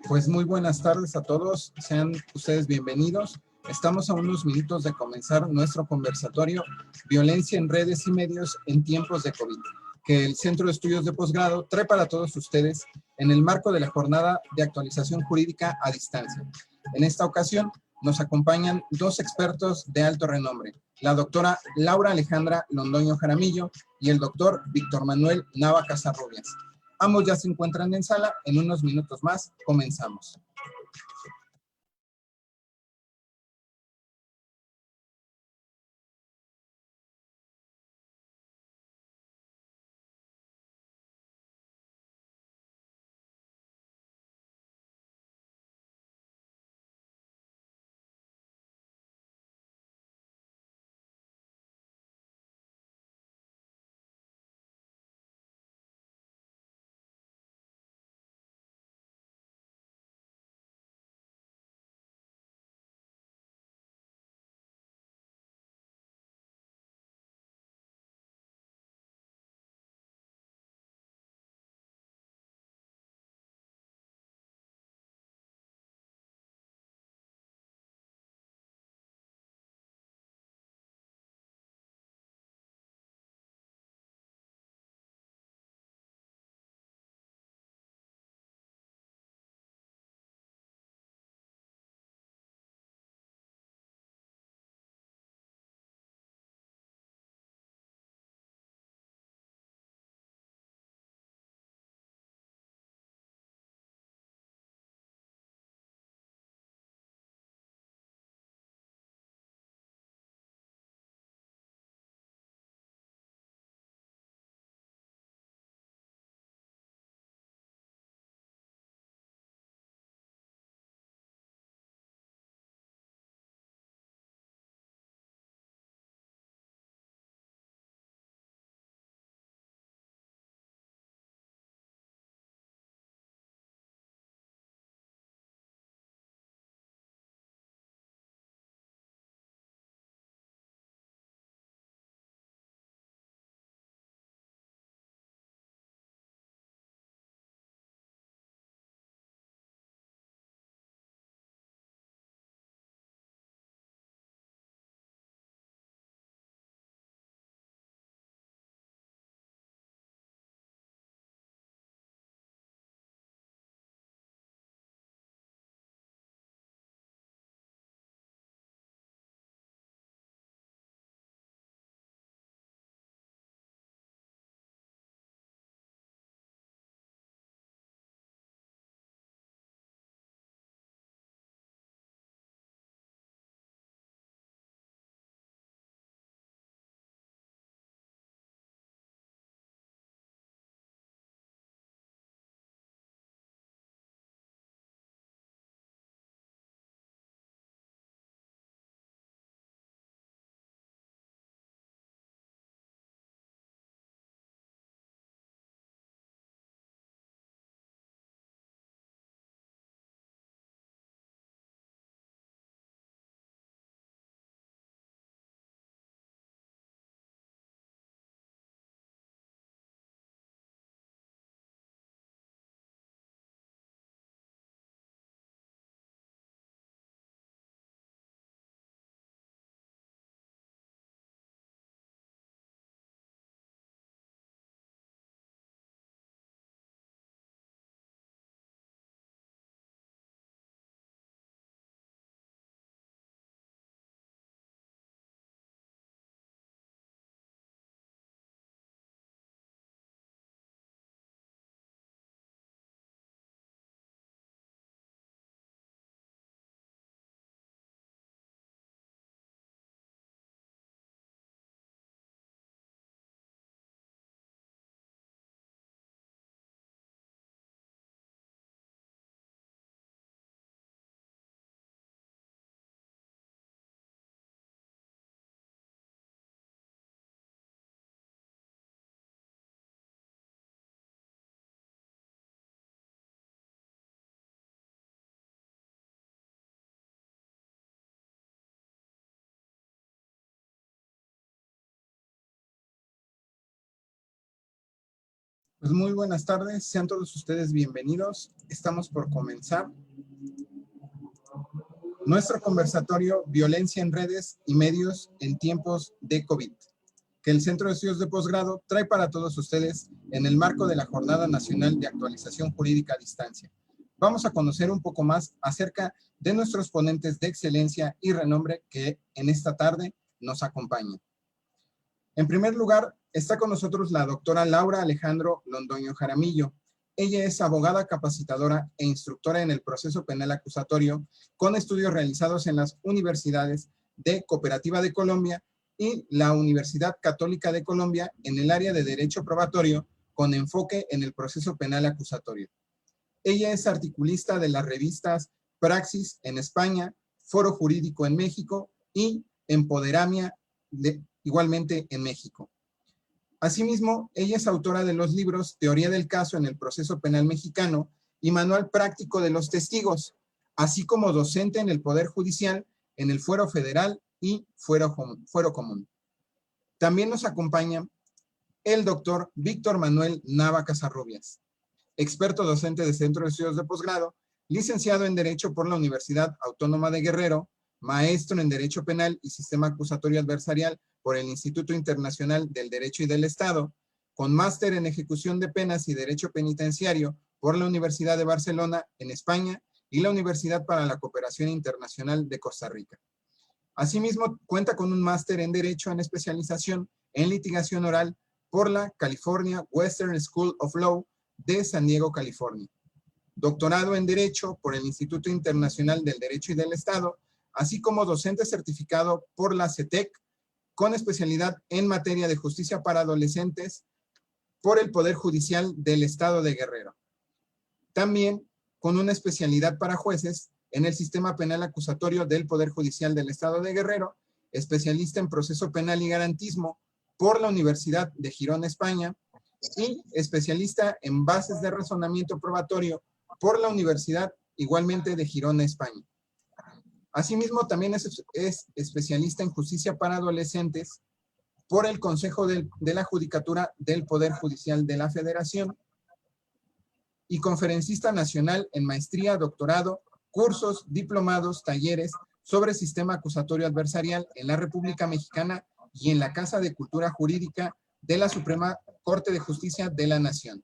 Pues muy buenas tardes a todos, sean ustedes bienvenidos. Estamos a unos minutos de comenzar nuestro conversatorio Violencia en redes y medios en tiempos de COVID, que el Centro de Estudios de Posgrado trae para todos ustedes en el marco de la jornada de actualización jurídica a distancia. En esta ocasión nos acompañan dos expertos de alto renombre, la doctora Laura Alejandra Londoño Jaramillo y el doctor Víctor Manuel Nava Casarrubias. Ambos ya se encuentran en sala, en unos minutos más comenzamos. Pues muy buenas tardes, sean todos ustedes bienvenidos. Estamos por comenzar nuestro conversatorio Violencia en redes y medios en tiempos de COVID, que el Centro de Estudios de Posgrado trae para todos ustedes en el marco de la Jornada Nacional de Actualización Jurídica a Distancia. Vamos a conocer un poco más acerca de nuestros ponentes de excelencia y renombre que en esta tarde nos acompañan. En primer lugar, está con nosotros la doctora Laura Alejandro Londoño Jaramillo. Ella es abogada capacitadora e instructora en el proceso penal acusatorio con estudios realizados en las universidades de Cooperativa de Colombia y la Universidad Católica de Colombia en el área de Derecho Probatorio con enfoque en el proceso penal acusatorio. Ella es articulista de las revistas Praxis en España, Foro Jurídico en México y Empoderamia igualmente en México. Asimismo, ella es autora de los libros Teoría del Caso en el Proceso Penal Mexicano y Manual Práctico de los Testigos, así como docente en el Poder Judicial, en el Fuero Federal y Fuero Común. También nos acompaña el doctor Víctor Manuel Nava Casarrubias, experto docente de Centro de Estudios de Posgrado, licenciado en Derecho por la Universidad Autónoma de Guerrero, maestro en Derecho Penal y Sistema Acusatorio Adversarial por el Instituto Internacional del Derecho y del Estado, con máster en Ejecución de Penas y Derecho Penitenciario por la Universidad de Barcelona, en España, y la Universidad para la Cooperación Internacional de Costa Rica. Asimismo, cuenta con un máster en Derecho en especialización en litigación oral por la California Western School of Law de San Diego, California. Doctorado en Derecho por el Instituto Internacional del Derecho y del Estado, así como docente certificado por la CETEC, con especialidad en materia de justicia para adolescentes por el Poder Judicial del Estado de Guerrero. También con una especialidad para jueces en el Sistema Penal Acusatorio del Poder Judicial del Estado de Guerrero, especialista en proceso penal y garantismo por la Universidad de Girona, España, y especialista en bases de razonamiento probatorio por la Universidad igualmente de Girona, España. Asimismo, también es especialista en justicia para adolescentes por el Consejo de la Judicatura del Poder Judicial de la Federación y conferencista nacional en maestría, doctorado, cursos, diplomados, talleres sobre sistema acusatorio adversarial en la República Mexicana y en la Casa de Cultura Jurídica de la Suprema Corte de Justicia de la Nación.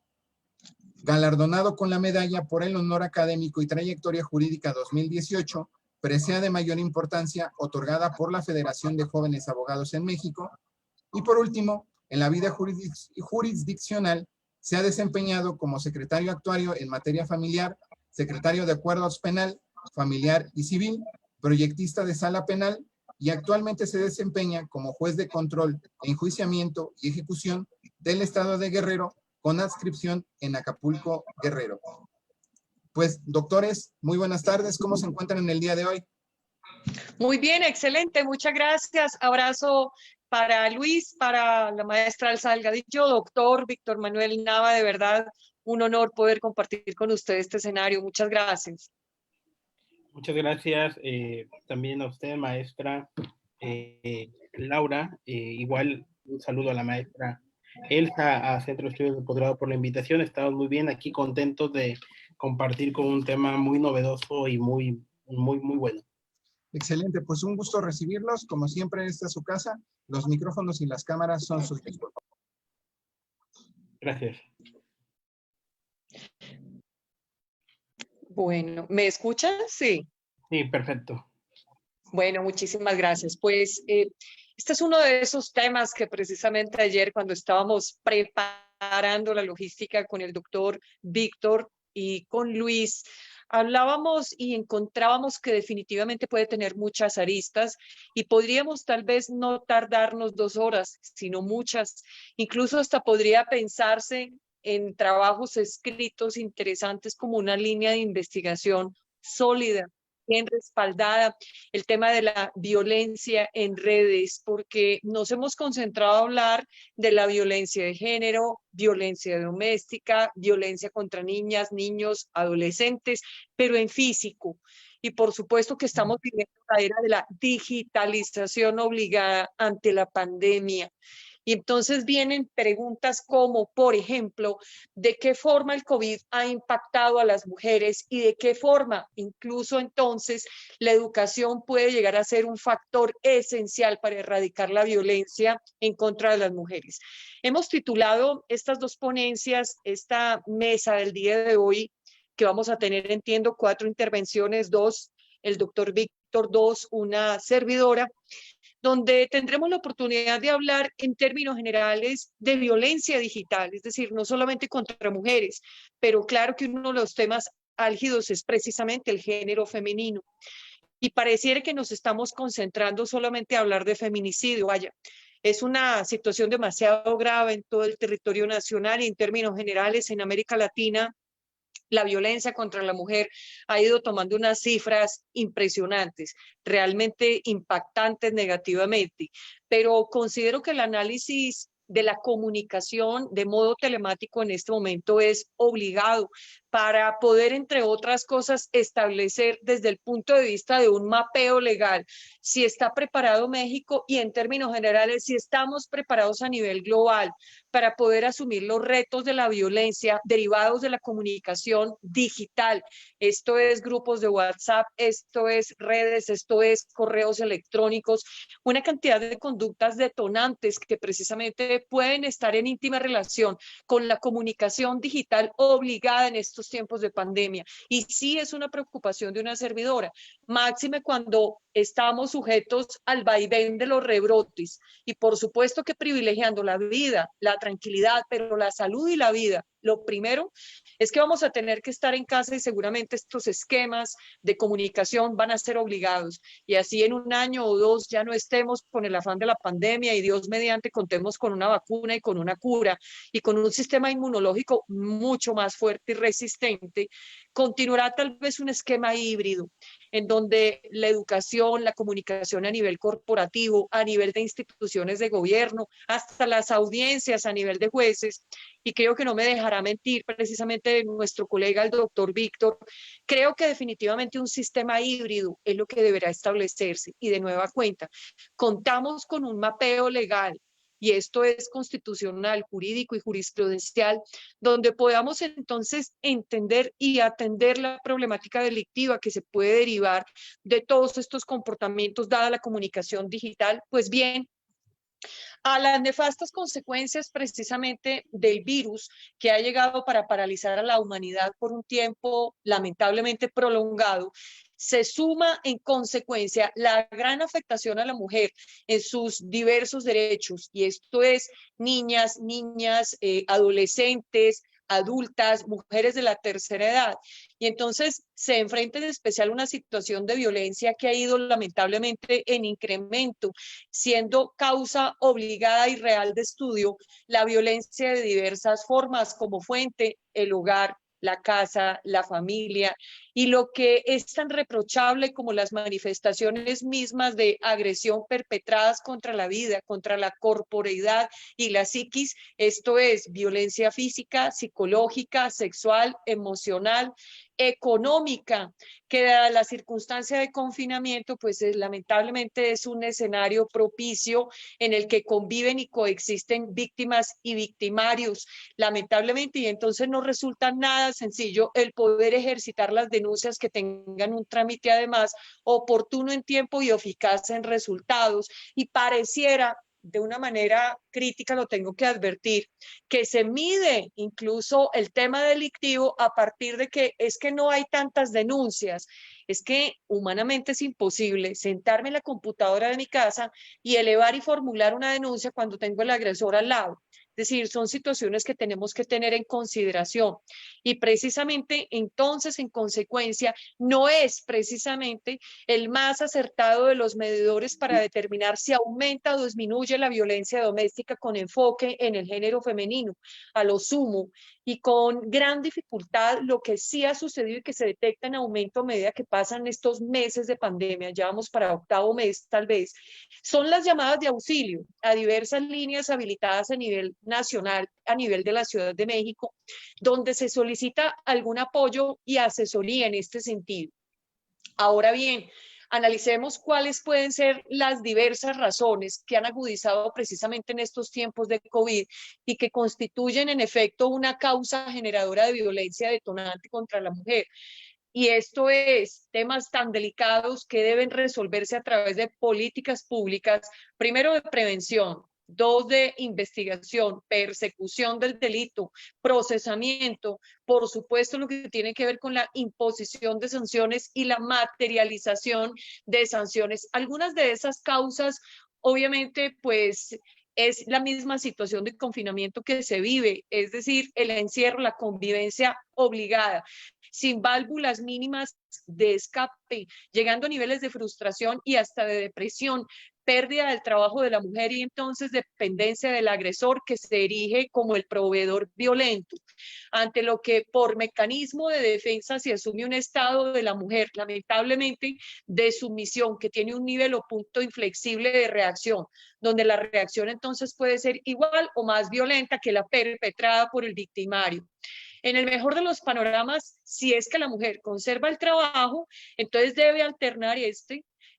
Galardonado con la medalla por el honor académico y trayectoria jurídica 2018, presea de mayor importancia otorgada por la Federación de Jóvenes Abogados en México. Y por último, en la vida jurisdiccional se ha desempeñado como secretario actuario en materia familiar, secretario de acuerdos penal, familiar y civil, proyectista de sala penal y actualmente se desempeña como juez de control, enjuiciamiento y ejecución del Estado de Guerrero con adscripción en Acapulco, Guerrero. Pues, doctores, muy buenas tardes. ¿Cómo se encuentran en el día de hoy? Muy bien, excelente. Muchas gracias. Abrazo para Luis, para la maestra Elsa Delgadillo, doctor Víctor Manuel Nava. De verdad, un honor poder compartir con usted este escenario. Muchas gracias. Muchas gracias también a usted, maestra Laura. Igual un saludo a la maestra Elsa, a Centro de Estudios de Posgrado por la invitación. Estamos muy bien aquí, contentos de compartir con un tema muy novedoso y muy bueno. Excelente, pues un gusto recibirlos. Como siempre, esta es su casa. Los micrófonos y las cámaras son suyos. Gracias. Bueno, ¿me escuchan? Sí. Sí, perfecto. Bueno, muchísimas gracias. Pues este es uno de esos temas que precisamente ayer cuando estábamos preparando la logística con el doctor Víctor y con Luis, hablábamos y encontrábamos que definitivamente puede tener muchas aristas y podríamos tal vez no tardarnos 2 horas, sino muchas. Incluso hasta podría pensarse en trabajos escritos interesantes como una línea de investigación sólida, bien respaldada, el tema de la violencia en redes, porque nos hemos concentrado a hablar de la violencia de género, violencia doméstica, violencia contra niñas, niños, adolescentes, pero en físico. Y por supuesto que estamos viviendo la era de la digitalización obligada ante la pandemia. Y entonces vienen preguntas como, por ejemplo, ¿de qué forma el COVID ha impactado a las mujeres y de qué forma incluso entonces la educación puede llegar a ser un factor esencial para erradicar la violencia en contra de las mujeres? Hemos titulado estas dos ponencias, esta mesa del día de hoy, que vamos a tener, entiendo, 4 intervenciones, 2, el doctor Víctor, 2, una servidora, donde tendremos la oportunidad de hablar en términos generales de violencia digital, es decir, no solamente contra mujeres, pero claro que uno de los temas álgidos es precisamente el género femenino. Y pareciera que nos estamos concentrando solamente a hablar de feminicidio, vaya. Es una situación demasiado grave en todo el territorio nacional y en términos generales en América Latina. La violencia contra la mujer ha ido tomando unas cifras impresionantes, realmente impactantes negativamente, pero considero que el análisis de la comunicación de modo telemático en este momento es obligado para poder, entre otras cosas, establecer desde el punto de vista de un mapeo legal si está preparado México y en términos generales si estamos preparados a nivel global para poder asumir los retos de la violencia derivados de la comunicación digital. Esto es grupos de WhatsApp, esto es redes, esto es correos electrónicos, una cantidad de conductas detonantes que precisamente pueden estar en íntima relación con la comunicación digital obligada en estos tiempos de pandemia. Y sí es una preocupación de una servidora, máxime cuando estamos sujetos al vaivén de los rebrotes y por supuesto que privilegiando la vida, la tranquilidad, pero la salud y la vida. Lo primero es que vamos a tener que estar en casa y seguramente estos esquemas de comunicación van a ser obligados y así en un año o 2 ya no estemos con el afán de la pandemia y Dios mediante contemos con una vacuna y con una cura y con un sistema inmunológico mucho más fuerte y resistente, continuará tal vez un esquema híbrido en donde la educación, la comunicación a nivel corporativo, a nivel de instituciones de gobierno, hasta las audiencias a nivel de jueces, y creo que no me dejará mentir precisamente nuestro colega el doctor Víctor, creo que definitivamente un sistema híbrido es lo que deberá establecerse y de nueva cuenta, contamos con un mapeo legal y esto es constitucional, jurídico y jurisprudencial, donde podamos entonces entender y atender la problemática delictiva que se puede derivar de todos estos comportamientos dada la comunicación digital, pues bien, a las nefastas consecuencias precisamente del virus que ha llegado para paralizar a la humanidad por un tiempo lamentablemente prolongado, se suma en consecuencia la gran afectación a la mujer en sus diversos derechos, y esto es niñas, adolescentes, adultas, mujeres de la tercera edad. Y entonces se enfrenta en especial una situación de violencia que ha ido lamentablemente en incremento, siendo causa obligada y real de estudio la violencia de diversas formas como fuente, el hogar, la casa, la familia, y lo que es tan reprochable como las manifestaciones mismas de agresión perpetradas contra la vida, contra la corporeidad y la psiquis, esto es violencia física, psicológica, sexual, emocional, económica, que dada la circunstancia de confinamiento, pues lamentablemente es un escenario propicio en el que conviven y coexisten víctimas y victimarios, lamentablemente, y entonces no resulta nada sencillo el poder ejercitar las denuncias que tengan un trámite además oportuno en tiempo y eficaz en resultados, y pareciera de una manera crítica, lo tengo que advertir, que se mide incluso el tema delictivo a partir de que es que no hay tantas denuncias, es que humanamente es imposible sentarme en la computadora de mi casa y elevar y formular una denuncia cuando tengo el agresor al lado. Es decir, son situaciones que tenemos que tener en consideración y precisamente entonces, en consecuencia, no es precisamente el más acertado de los medidores para determinar si aumenta o disminuye la violencia doméstica con enfoque en el género femenino, a lo sumo, y con gran dificultad lo que sí ha sucedido y que se detecta en aumento a medida que pasan estos meses de pandemia, ya vamos para 8º mes tal vez, son las llamadas de auxilio a diversas líneas habilitadas a nivel nacional, a nivel de la Ciudad de México, donde se solicita algún apoyo y asesoría en este sentido. Ahora bien, analicemos cuáles pueden ser las diversas razones que han agudizado precisamente en estos tiempos de COVID y que constituyen en efecto una causa generadora de violencia detonante contra la mujer. Y esto es temas tan delicados que deben resolverse a través de políticas públicas, primero de prevención, dos de investigación, persecución del delito, procesamiento, por supuesto lo que tiene que ver con la imposición de sanciones y la materialización de sanciones. Algunas de esas causas, obviamente, pues es la misma situación de confinamiento que se vive, es decir, el encierro, la convivencia obligada, sin válvulas mínimas de escape, llegando a niveles de frustración y hasta de depresión, pérdida del trabajo de la mujer y entonces dependencia del agresor que se erige como el proveedor violento, ante lo que por mecanismo de defensa se asume un estado de la mujer, lamentablemente, de sumisión, que tiene un nivel o punto inflexible de reacción, donde la reacción entonces puede ser igual o más violenta que la perpetrada por el victimario. En el mejor de los panoramas, si es que la mujer conserva el trabajo, entonces debe alternar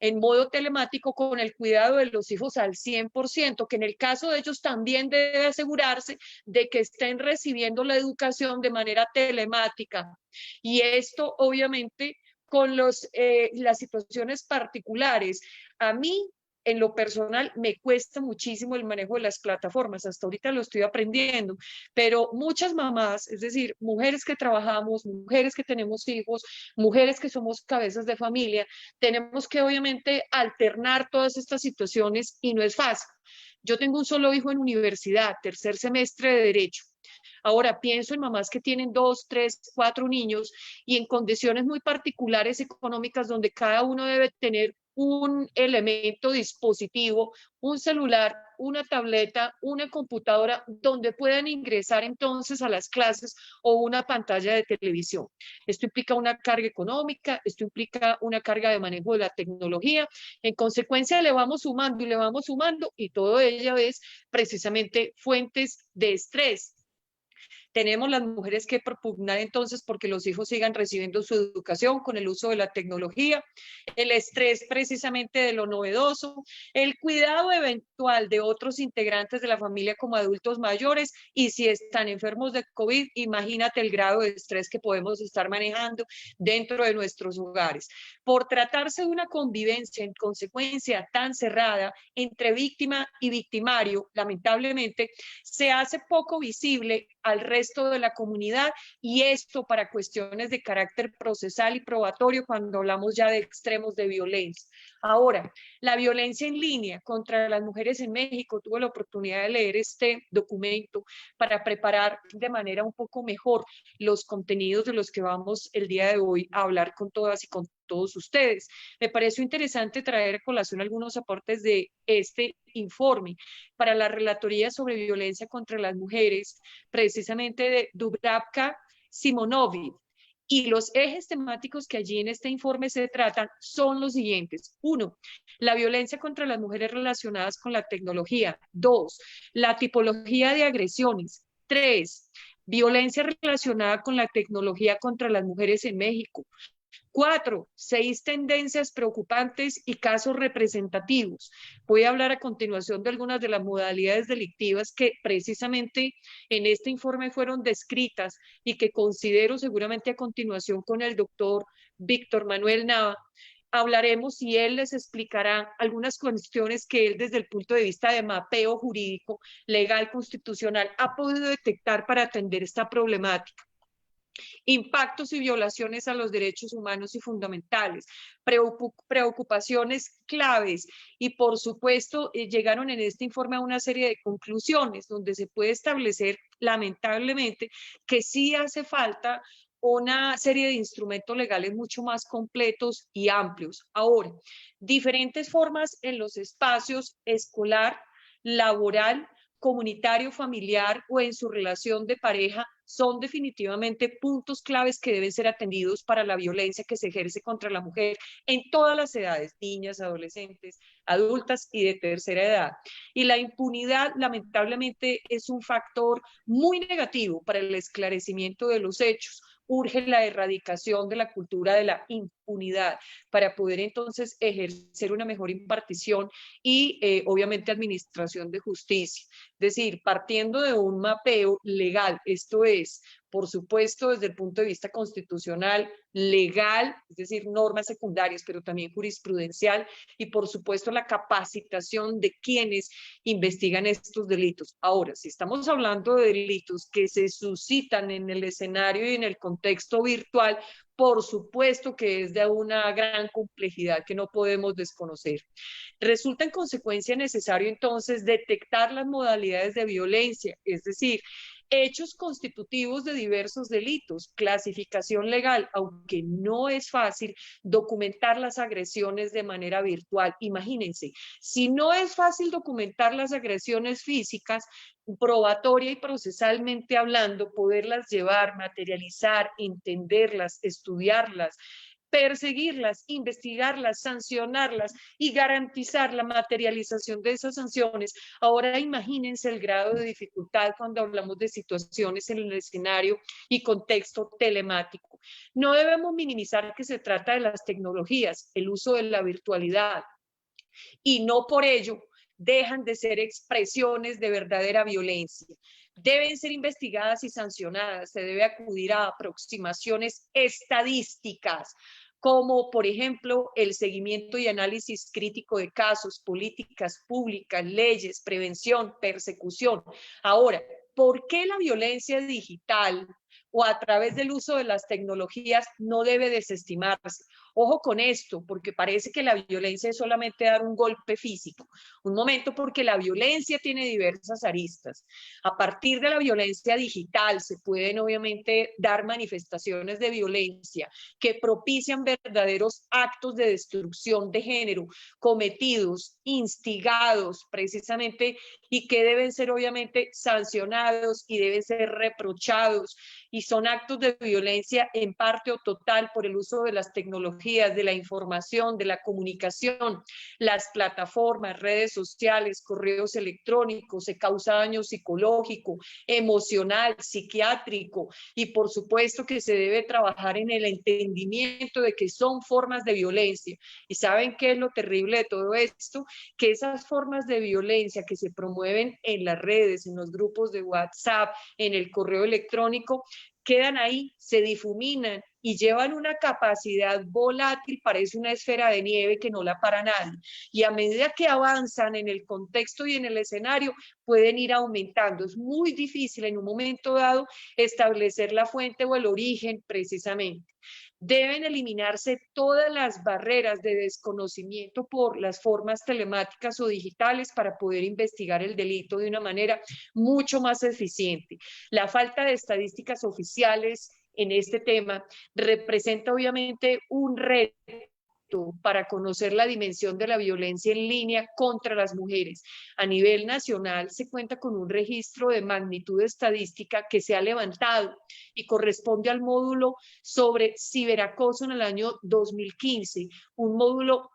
en modo telemático con el cuidado de los hijos al 100%, que en el caso de ellos también debe asegurarse de que estén recibiendo la educación de manera telemática. Y esto obviamente con las situaciones particulares. A mí, en lo personal, me cuesta muchísimo el manejo de las plataformas. Hasta ahorita lo estoy aprendiendo, pero muchas mamás, es decir, mujeres que trabajamos, mujeres que tenemos hijos, mujeres que somos cabezas de familia, tenemos que obviamente alternar todas estas situaciones y no es fácil. Yo tengo un solo hijo en universidad, tercer semestre de Derecho. Ahora pienso en mamás que tienen 2, 3, 4 niños y en condiciones muy particulares económicas donde cada uno debe tener un elemento dispositivo, un celular, una tableta, una computadora, donde puedan ingresar entonces a las clases o una pantalla de televisión. Esto implica una carga económica, esto implica una carga de manejo de la tecnología. En consecuencia, le vamos sumando y todo ello es precisamente fuentes de estrés. Tenemos las mujeres que propugnar entonces porque los hijos sigan recibiendo su educación con el uso de la tecnología, el estrés precisamente de lo novedoso, el cuidado eventual de otros integrantes de la familia como adultos mayores y si están enfermos de COVID, imagínate el grado de estrés que podemos estar manejando dentro de nuestros hogares. Por tratarse de una convivencia en consecuencia tan cerrada entre víctima y victimario, lamentablemente, se hace poco visible al resto de la comunidad y esto para cuestiones de carácter procesal y probatorio cuando hablamos ya de extremos de violencia. Ahora, la violencia en línea contra las mujeres en México, tuve la oportunidad de leer este documento para preparar de manera un poco mejor los contenidos de los que vamos el día de hoy a hablar con todas y con todos ustedes. Me pareció interesante traer a colación algunos aportes de este informe para la Relatoría sobre Violencia contra las Mujeres, precisamente de Dubravka Simonovic. Y los ejes temáticos que allí en este informe se tratan son los siguientes. 1, la violencia contra las mujeres relacionadas con la tecnología. 2, la tipología de agresiones. 3, violencia relacionada con la tecnología contra las mujeres en México. 4, 6 tendencias preocupantes y casos representativos. Voy a hablar a continuación de algunas de las modalidades delictivas que precisamente en este informe fueron descritas y que considero seguramente a continuación con el doctor Víctor Manuel Nava. Hablaremos y él les explicará algunas cuestiones que él desde el punto de vista de mapeo jurídico, legal, constitucional, ha podido detectar para atender esta problemática. Impactos y violaciones a los derechos humanos y fundamentales, preocupaciones claves y por supuesto llegaron en este informe a una serie de conclusiones donde se puede establecer lamentablemente que sí hace falta una serie de instrumentos legales mucho más completos y amplios. Ahora, diferentes formas en los espacios escolar, laboral, comunitario, familiar o en su relación de pareja son definitivamente puntos claves que deben ser atendidos para la violencia que se ejerce contra la mujer en todas las edades, niñas, adolescentes, adultas y de tercera edad. Y la impunidad lamentablemente es un factor muy negativo para el esclarecimiento de los hechos. Urge la erradicación de la cultura de la impunidad unidad para poder entonces ejercer una mejor impartición y obviamente administración de justicia. Es decir, partiendo de un mapeo legal, esto es, por supuesto, desde el punto de vista constitucional, legal, es decir, normas secundarias, pero también jurisprudencial, y por supuesto la capacitación de quienes investigan estos delitos. Ahora, si estamos hablando de delitos que se suscitan en el escenario y en el contexto virtual, por supuesto que es de una gran complejidad que no podemos desconocer. Resulta en consecuencia necesario entonces detectar las modalidades de violencia, es decir, hechos constitutivos de diversos delitos, clasificación legal, aunque no es fácil documentar las agresiones de manera virtual. Imagínense, si no es fácil documentar las agresiones físicas, probatoria y procesalmente hablando, poderlas llevar, materializar, entenderlas, estudiarlas, perseguirlas, investigarlas, sancionarlas y garantizar la materialización de esas sanciones. Ahora imagínense el grado de dificultad cuando hablamos de situaciones en el escenario y contexto telemático. No debemos minimizar que se trata de las tecnologías, el uso de la virtualidad, y no por ello dejan de ser expresiones de verdadera violencia. Deben ser investigadas y sancionadas. Se debe acudir a aproximaciones estadísticas, como por ejemplo el seguimiento y análisis crítico de casos, políticas públicas, leyes, prevención, persecución. Ahora, ¿por qué la violencia digital o a través del uso de las tecnologías no debe desestimarse? Ojo con esto, porque parece que la violencia es solamente dar un golpe físico. Un momento, porque la violencia tiene diversas aristas. A partir de la violencia digital se pueden obviamente dar manifestaciones de violencia que propician verdaderos actos de destrucción de género cometidos, instigados precisamente, y que deben ser obviamente sancionados y deben ser reprochados, y son actos de violencia en parte o total por el uso de las tecnologías, de la información, de la comunicación, las plataformas, redes sociales, correos electrónicos. Se causa daño psicológico, emocional, psiquiátrico, y por supuesto que se debe trabajar en el entendimiento de que son formas de violencia. ¿Y saben qué es lo terrible de todo esto? Que esas formas de violencia que se promueven en las redes, en los grupos de WhatsApp, en el correo electrónico, quedan ahí, se difuminan y llevan una capacidad volátil, parece una esfera de nieve que no la para nadie. Y a medida que avanzan en el contexto y en el escenario, pueden ir aumentando. Es muy difícil en un momento dado establecer la fuente o el origen precisamente. Deben eliminarse todas las barreras de desconocimiento por las formas telemáticas o digitales para poder investigar el delito de una manera mucho más eficiente. La falta de estadísticas oficiales en este tema representa obviamente un reto para conocer la dimensión de la violencia en línea contra las mujeres. A nivel nacional se cuenta con un registro de magnitud estadística que se ha levantado y corresponde al módulo sobre ciberacoso en el año 2015, un módulo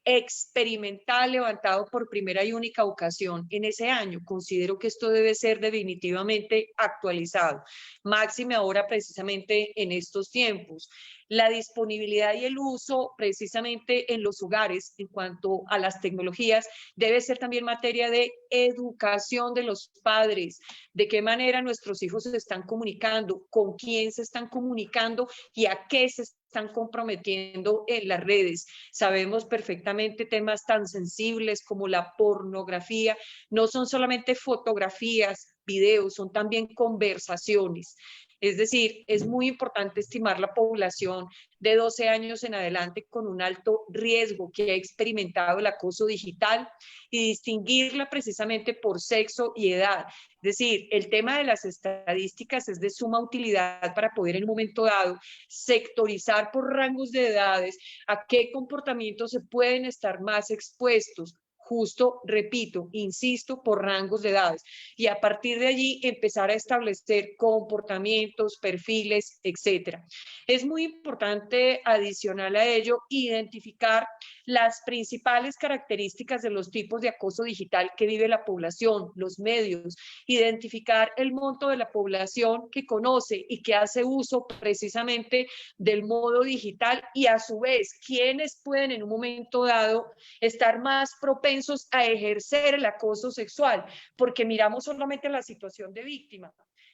experimental levantado por primera y única ocasión en ese año. Considero que esto debe ser definitivamente actualizado, máxime ahora precisamente en estos tiempos. La disponibilidad y el uso precisamente en los hogares en cuanto a las tecnologías debe ser también materia de educación de los padres, de qué manera nuestros hijos se están comunicando, con quién se están comunicando y a qué se están comprometiendo en las redes. Sabemos perfectamente temas tan sensibles como la pornografía, no son solamente fotografías, videos, son también conversaciones. Es decir, es muy importante estimar la población de 12 años en adelante con un alto riesgo que ha experimentado el acoso digital y distinguirla precisamente por sexo y edad. Es decir, el tema de las estadísticas es de suma utilidad para poder en un momento dado sectorizar por rangos de edades a qué comportamientos se pueden estar más expuestos, justo, repito, insisto, por rangos de edades. Y a partir de allí empezar a establecer comportamientos, perfiles, etcétera. Es muy importante, adicional a ello, identificar las principales características de los tipos de acoso digital que vive la población, los medios, identificar el monto de la población que conoce y que hace uso precisamente del modo digital y a su vez quienes pueden en un momento dado estar más propensos a ejercer el acoso sexual, porque miramos solamente la situación de víctima.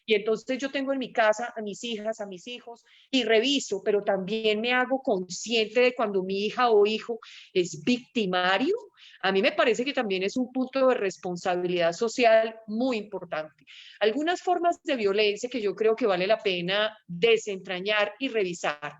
Y entonces yo tengo en mi casa a mis hijas, a mis hijos y reviso, pero también me hago consciente de cuando mi hija o hijo es victimario. A mí me parece que también es un punto de responsabilidad social muy importante. Algunas formas de violencia que yo creo que vale la pena desentrañar y revisar.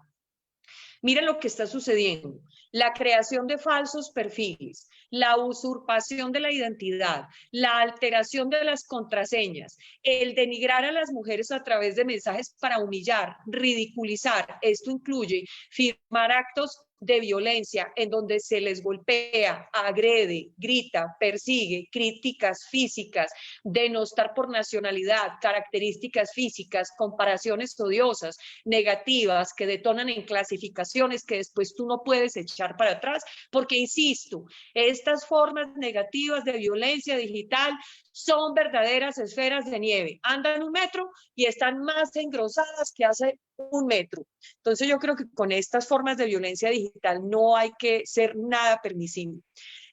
Mira lo que está sucediendo. La creación de falsos perfiles, la usurpación de la identidad, la alteración de las contraseñas, el denigrar a las mujeres a través de mensajes para humillar, ridiculizar. Esto incluye firmar actos de violencia en donde se les golpea, agrede, grita, persigue, críticas físicas, denostar por nacionalidad, características físicas, comparaciones odiosas, negativas que detonan en clasificaciones que después tú no puedes echar para atrás, porque insisto, estas formas negativas de violencia digital son verdaderas esferas de nieve. Andan 1 metro y están más engrosadas que hace 1 metro. Entonces yo creo que con estas formas de violencia digital no hay que ser nada permisivo.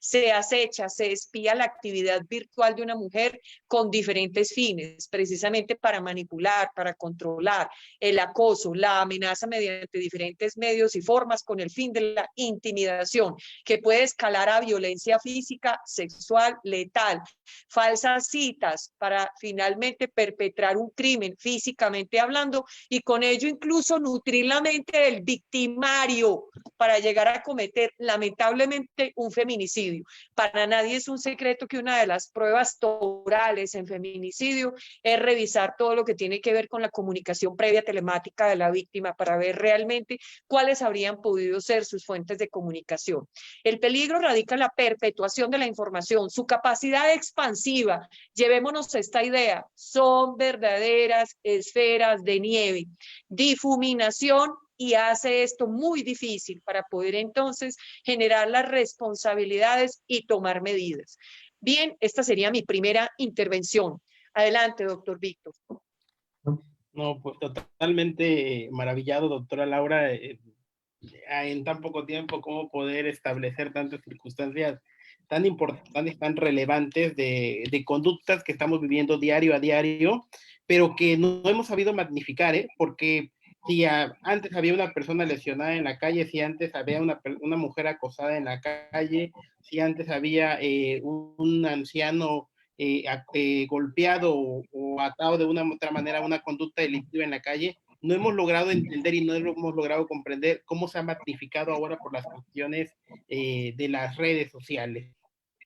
Se acecha, se espía la actividad virtual de una mujer con diferentes fines, precisamente para manipular, para controlar, el acoso, la amenaza mediante diferentes medios y formas con el fin de la intimidación, que puede escalar a violencia física, sexual, letal, falsas citas para finalmente perpetrar un crimen físicamente hablando y con ello incluso nutrir la mente del victimario para llegar a cometer lamentablemente un feminicidio. Para nadie es un secreto que una de las pruebas torales en feminicidio es revisar todo lo que tiene que ver con la comunicación previa telemática de la víctima para ver realmente cuáles habrían podido ser sus fuentes de comunicación. El peligro radica en la perpetuación de la información, su capacidad expansiva. Llevémonos esta idea, son verdaderas esferas de nieve. Difuminación y hace esto muy difícil para poder entonces generar las responsabilidades y tomar medidas. Bien, esta sería mi primera intervención. Adelante, doctor Víctor. No, pues totalmente maravillado, doctora Laura, en tan poco tiempo, cómo poder establecer tantas circunstancias tan importantes, tan relevantes de conductas que estamos viviendo diario a diario, pero que no hemos sabido magnificar, porque si antes había una persona lesionada en la calle, si antes había una mujer acosada en la calle, si antes había un anciano golpeado o atado de una u otra manera a una conducta delictiva en la calle, no hemos logrado entender y no hemos logrado comprender cómo se ha magnificado ahora por las cuestiones de las redes sociales,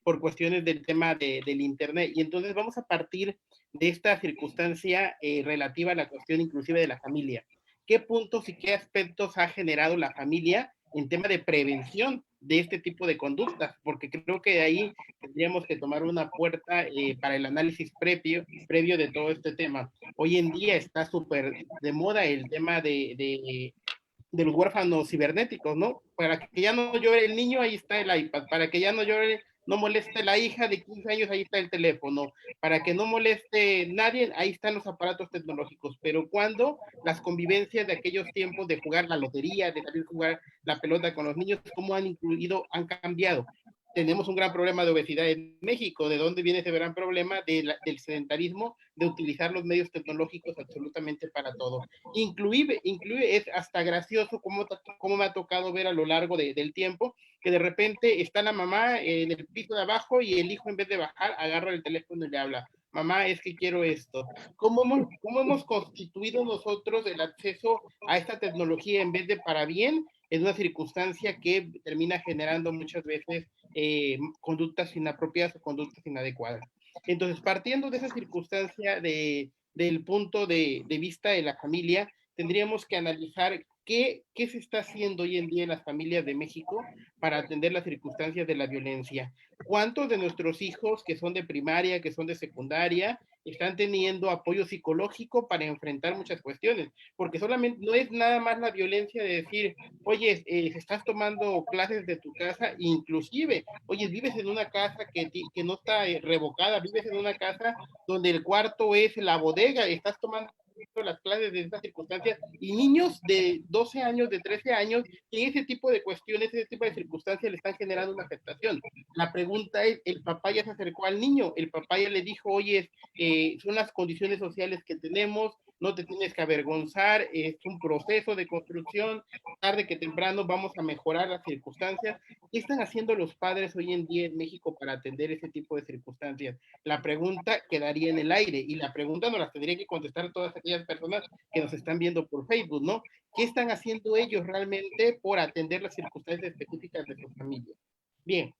por cuestiones del tema del Internet. Y entonces vamos a partir de esta circunstancia relativa a la cuestión inclusive de la familia. ¿Qué puntos y qué aspectos ha generado la familia en tema de prevención de este tipo de conductas? Porque creo que de ahí tendríamos que tomar una puerta para el análisis previo de todo este tema. Hoy en día está súper de moda el tema de los huérfanos cibernéticos, ¿no? Para que ya no llore el niño, ahí está el iPad. Para que ya no llore, no moleste la hija de 15 años, ahí está el teléfono. Para que no moleste nadie, ahí están los aparatos tecnológicos. Pero cuando las convivencias de aquellos tiempos de jugar la lotería, de salir a jugar la pelota con los niños, cómo han cambiado. Tenemos un gran problema de obesidad en México. ¿De dónde viene ese gran problema? Del sedentarismo, de utilizar los medios tecnológicos absolutamente para todo. Inclusive es hasta gracioso cómo me ha tocado ver a lo largo del tiempo que de repente está la mamá en el piso de abajo y el hijo en vez de bajar agarra el teléfono y le habla: mamá, es que quiero esto. ¿Cómo hemos constituido nosotros el acceso a esta tecnología en vez de para bien? Es una circunstancia que termina generando muchas veces conductas inapropiadas o conductas inadecuadas. Entonces, partiendo de esa circunstancia del punto de vista de la familia, tendríamos que analizar ¿qué se está haciendo hoy en día en las familias de México para atender las circunstancias de la violencia? ¿Cuántos de nuestros hijos que son de primaria, que son de secundaria, están teniendo apoyo psicológico para enfrentar muchas cuestiones? Porque solamente no es nada más la violencia de decir, oye, estás tomando clases de tu casa, inclusive, oye, vives en una casa que no está revocada, vives en una casa donde el cuarto es la bodega, estás tomando las clases de estas circunstancias, y niños de 12 años, de 13 años, que ese tipo de cuestiones, ese tipo de circunstancias le están generando una afectación. La pregunta es, el papá ya se acercó al niño, el papá ya le dijo, oye, son las condiciones sociales que tenemos, no te tienes que avergonzar, es un proceso de construcción, tarde que temprano vamos a mejorar las circunstancias. ¿Qué están haciendo los padres hoy en día en México para atender ese tipo de circunstancias? La pregunta quedaría en el aire, y la pregunta nos la tendría que contestar todas aquellas personas que nos están viendo por Facebook, ¿no? ¿Qué están haciendo ellos realmente por atender las circunstancias específicas de su familia? Bien,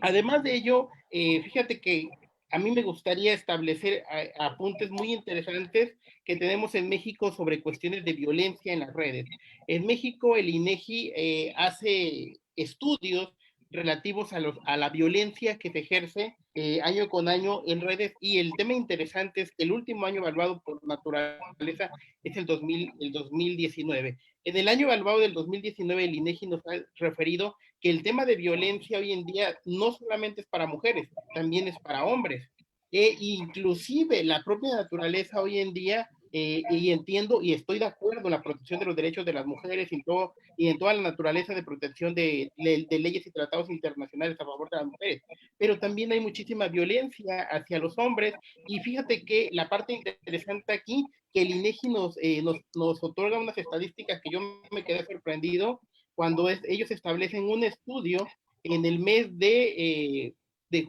además de ello, fíjate que a mí me gustaría establecer apuntes muy interesantes que tenemos en México sobre cuestiones de violencia en las redes. En México, el INEGI hace estudios relativos a la violencia que se ejerce año con año en redes, y el tema interesante es que el último año evaluado por naturaleza es el 2019. En el año evaluado del 2019, el INEGI nos ha referido que el tema de violencia hoy en día no solamente es para mujeres, también es para hombres. Inclusive la propia naturaleza hoy en día, y entiendo y estoy de acuerdo en la protección de los derechos de las mujeres y en toda la naturaleza de protección de leyes y tratados internacionales a favor de las mujeres, pero también hay muchísima violencia hacia los hombres, y fíjate que la parte interesante aquí, que el INEGI nos otorga unas estadísticas que yo me quedé sorprendido cuando ellos establecen un estudio en el mes de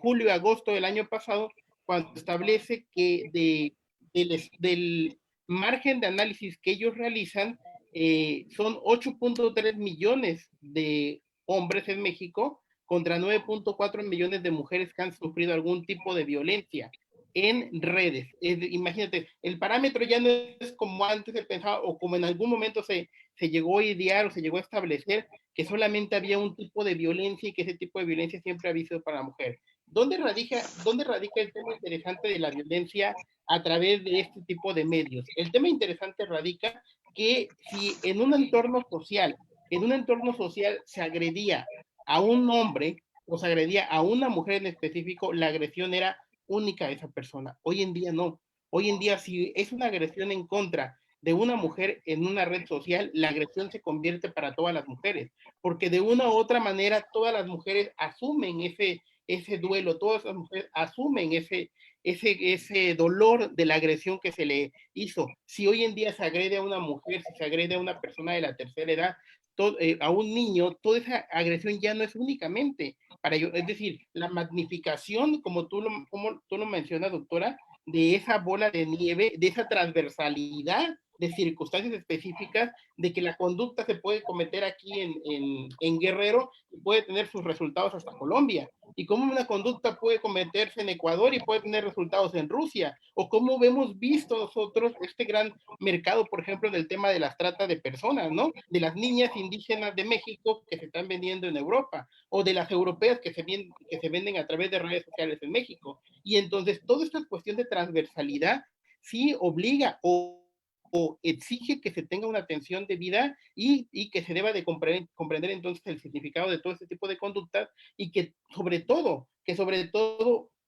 julio y agosto del año pasado, cuando establece que del margen de análisis que ellos realizan, son 8.3 millones de hombres en México contra 9.4 millones de mujeres que han sufrido algún tipo de violencia en redes. Imagínate, el parámetro ya no es como antes se pensaba, o como en algún momento se llegó a idear o se llegó a establecer, que solamente había un tipo de violencia y que ese tipo de violencia siempre había sido para la mujer. ¿Dónde radica el tema interesante de la violencia a través de este tipo de medios? El tema interesante radica que si en un entorno social se agredía a un hombre o se agredía a una mujer en específico, la agresión era única a esa persona. Hoy en día no. Hoy en día, si es una agresión en contra de una mujer en una red social, la agresión se convierte para todas las mujeres, porque de una u otra manera todas las mujeres asumen ese duelo, todas las mujeres asumen ese dolor de la agresión que se le hizo. Si hoy en día se agrede a una mujer, si se agrede a una persona de la tercera edad, a un niño, toda esa agresión ya no es únicamente para ellos, es decir, la magnificación, como tú lo mencionas, doctora, de esa bola de nieve, de esa transversalidad de circunstancias específicas, de que la conducta se puede cometer aquí en Guerrero y puede tener sus resultados hasta Colombia, y cómo una conducta puede cometerse en Ecuador y puede tener resultados en Rusia, o cómo hemos visto nosotros este gran mercado, por ejemplo, del tema de las trata de personas, ¿no? De las niñas indígenas de México que se están vendiendo en Europa, o de las europeas que se venden a través de redes sociales en México. Y entonces toda esta cuestión de transversalidad sí obliga o exige que se tenga una atención debida, y que se deba de comprender entonces el significado de todo este tipo de conductas, y que sobre todo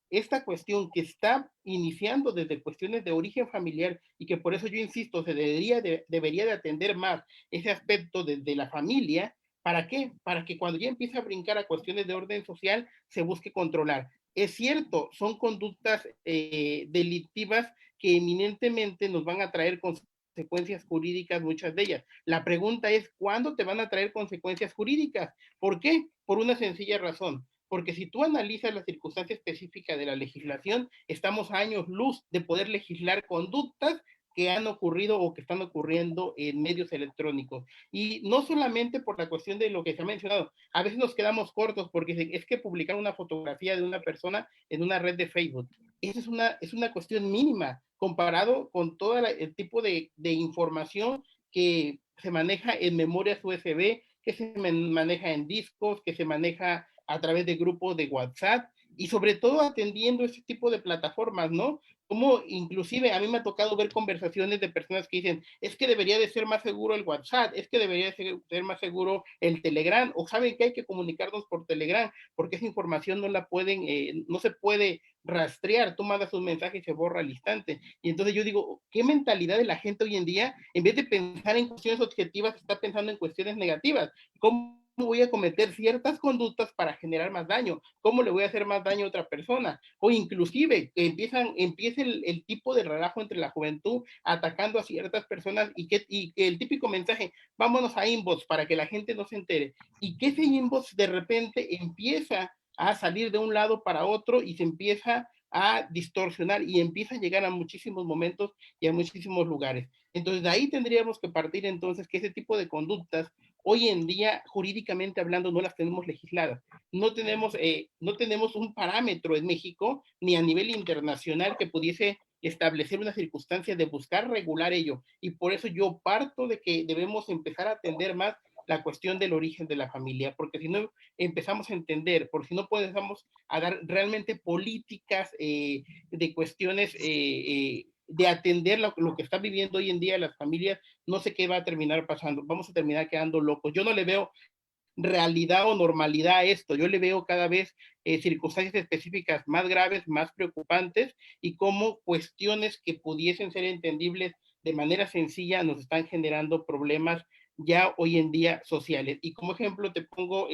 esta cuestión que está iniciando desde cuestiones de origen familiar, y que por eso yo insisto, se debería de atender más ese aspecto desde la familia. ¿Para qué? Para que cuando ya empiece a brincar a cuestiones de orden social, se busque controlar. Es cierto, son conductas delictivas que eminentemente nos van a traer consecuencias jurídicas, muchas de ellas. La pregunta es, ¿cuándo te van a traer consecuencias jurídicas? ¿Por qué? Por una sencilla razón. Porque si tú analizas la circunstancia específica de la legislación, estamos a años luz de poder legislar conductas que han ocurrido o que están ocurriendo en medios electrónicos. Y no solamente por la cuestión de lo que se ha mencionado, a veces nos quedamos cortos porque es que publicar una fotografía de una persona en una red de Facebook, eso es una cuestión mínima comparado con todo el tipo de información que se maneja en memorias USB, que se maneja en discos, que se maneja a través de grupos de WhatsApp y sobre todo atendiendo ese tipo de plataformas, ¿no? Como inclusive a mí me ha tocado ver conversaciones de personas que dicen, es que debería de ser más seguro el WhatsApp, es que debería de ser más seguro el Telegram, o saben que hay que comunicarnos por Telegram, porque esa información no la pueden, no se puede rastrear, tú mandas un mensaje y se borra al instante. Y entonces yo digo, ¿qué mentalidad de la gente hoy en día, en vez de pensar en cuestiones objetivas, está pensando en cuestiones negativas? ¿Cómo voy a cometer ciertas conductas para generar más daño? ¿Cómo le voy a hacer más daño a otra persona? O inclusive empieza el tipo de relajo entre la juventud atacando a ciertas personas y que el típico mensaje, vámonos a inbox para que la gente no se entere. Y que ese inbox de repente empieza a salir de un lado para otro y se empieza a distorsionar y empieza a llegar a muchísimos momentos y a muchísimos lugares. Entonces, de ahí tendríamos que partir entonces que ese tipo de conductas, hoy en día, jurídicamente hablando, no las tenemos legisladas. No tenemos un parámetro en México, ni a nivel internacional, que pudiese establecer una circunstancia de buscar regular ello. Y por eso yo parto de que debemos empezar a atender más la cuestión del origen de la familia, porque si no empezamos a entender, porque si no podemos a dar realmente políticas de cuestiones de atender lo que está viviendo hoy en día las familias, no sé qué va a terminar pasando, vamos a terminar quedando locos. Yo no le veo realidad o normalidad a esto, yo le veo cada vez circunstancias específicas más graves, más preocupantes, y cómo cuestiones que pudiesen ser entendibles de manera sencilla nos están generando problemas ya hoy en día sociales. Y como ejemplo te pongo,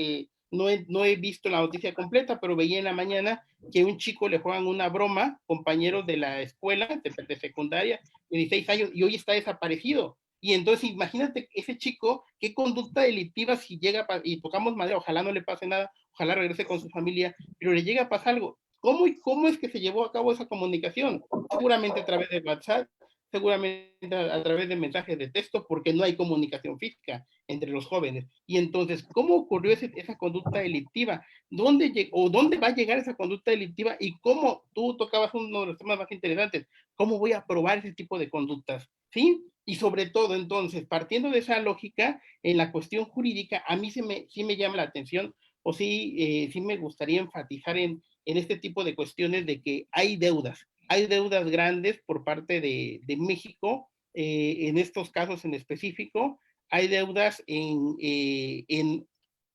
no he visto la noticia completa, pero veía en la mañana que un chico le juegan una broma, compañeros de la escuela, de secundaria, de 16 años, y hoy está desaparecido. Y entonces imagínate ese chico, qué conducta delictiva si llega, y tocamos madera, ojalá no le pase nada, ojalá regrese con su familia, pero le llega a pasar algo. ¿Cómo es que se llevó a cabo esa comunicación? Seguramente a través de WhatsApp, seguramente a través de mensajes de texto, porque no hay comunicación física entre los jóvenes. Y entonces, ¿cómo ocurrió esa conducta delictiva? ¿Dónde va a llegar esa conducta delictiva? Y cómo tú tocabas uno de los temas más interesantes, ¿cómo voy a probar ese tipo de conductas? ¿Sí? Y sobre todo, entonces, partiendo de esa lógica, en la cuestión jurídica, a mí sí me llama la atención, o sí me gustaría enfatizar en este tipo de cuestiones de que hay deudas grandes por parte de México, en estos casos en específico, hay deudas en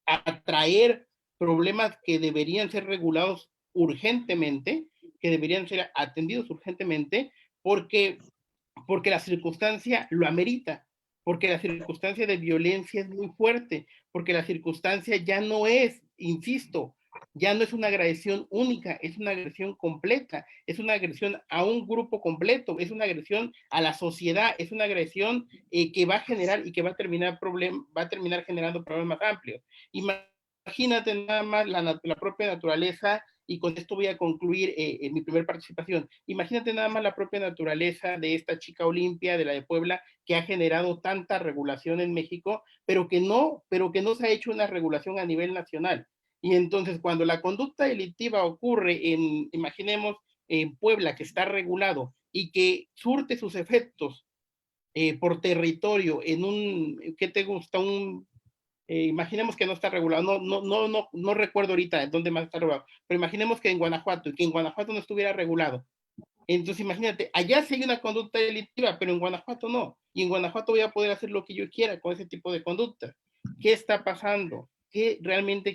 atraer problemas que deberían ser regulados urgentemente, que deberían ser atendidos urgentemente, porque la circunstancia lo amerita, porque la circunstancia de violencia es muy fuerte, porque la circunstancia ya no es, insisto, ya no es una agresión única, es una agresión completa, es una agresión a un grupo completo, es una agresión a la sociedad, es una agresión que va a generar y que va a terminar generando problemas amplios. Imagínate nada más la propia naturaleza, y con esto voy a concluir en mi primera participación. Imagínate nada más la propia naturaleza de esta chica Olimpia, de la de Puebla, que ha generado tanta regulación en México, pero que no se ha hecho una regulación a nivel nacional. Y entonces, cuando la conducta delictiva ocurre imaginemos, en Puebla, que está regulado y que surte sus efectos por territorio ¿qué te gusta? Imaginemos que no está regulado, no recuerdo ahorita en dónde más está regulado, pero imaginemos que en Guanajuato, y que en Guanajuato no estuviera regulado. Entonces imagínate, allá sí hay una conducta delictiva, pero en Guanajuato no, y en Guanajuato voy a poder hacer lo que yo quiera con ese tipo de conducta. ¿Qué está pasando? ¿Qué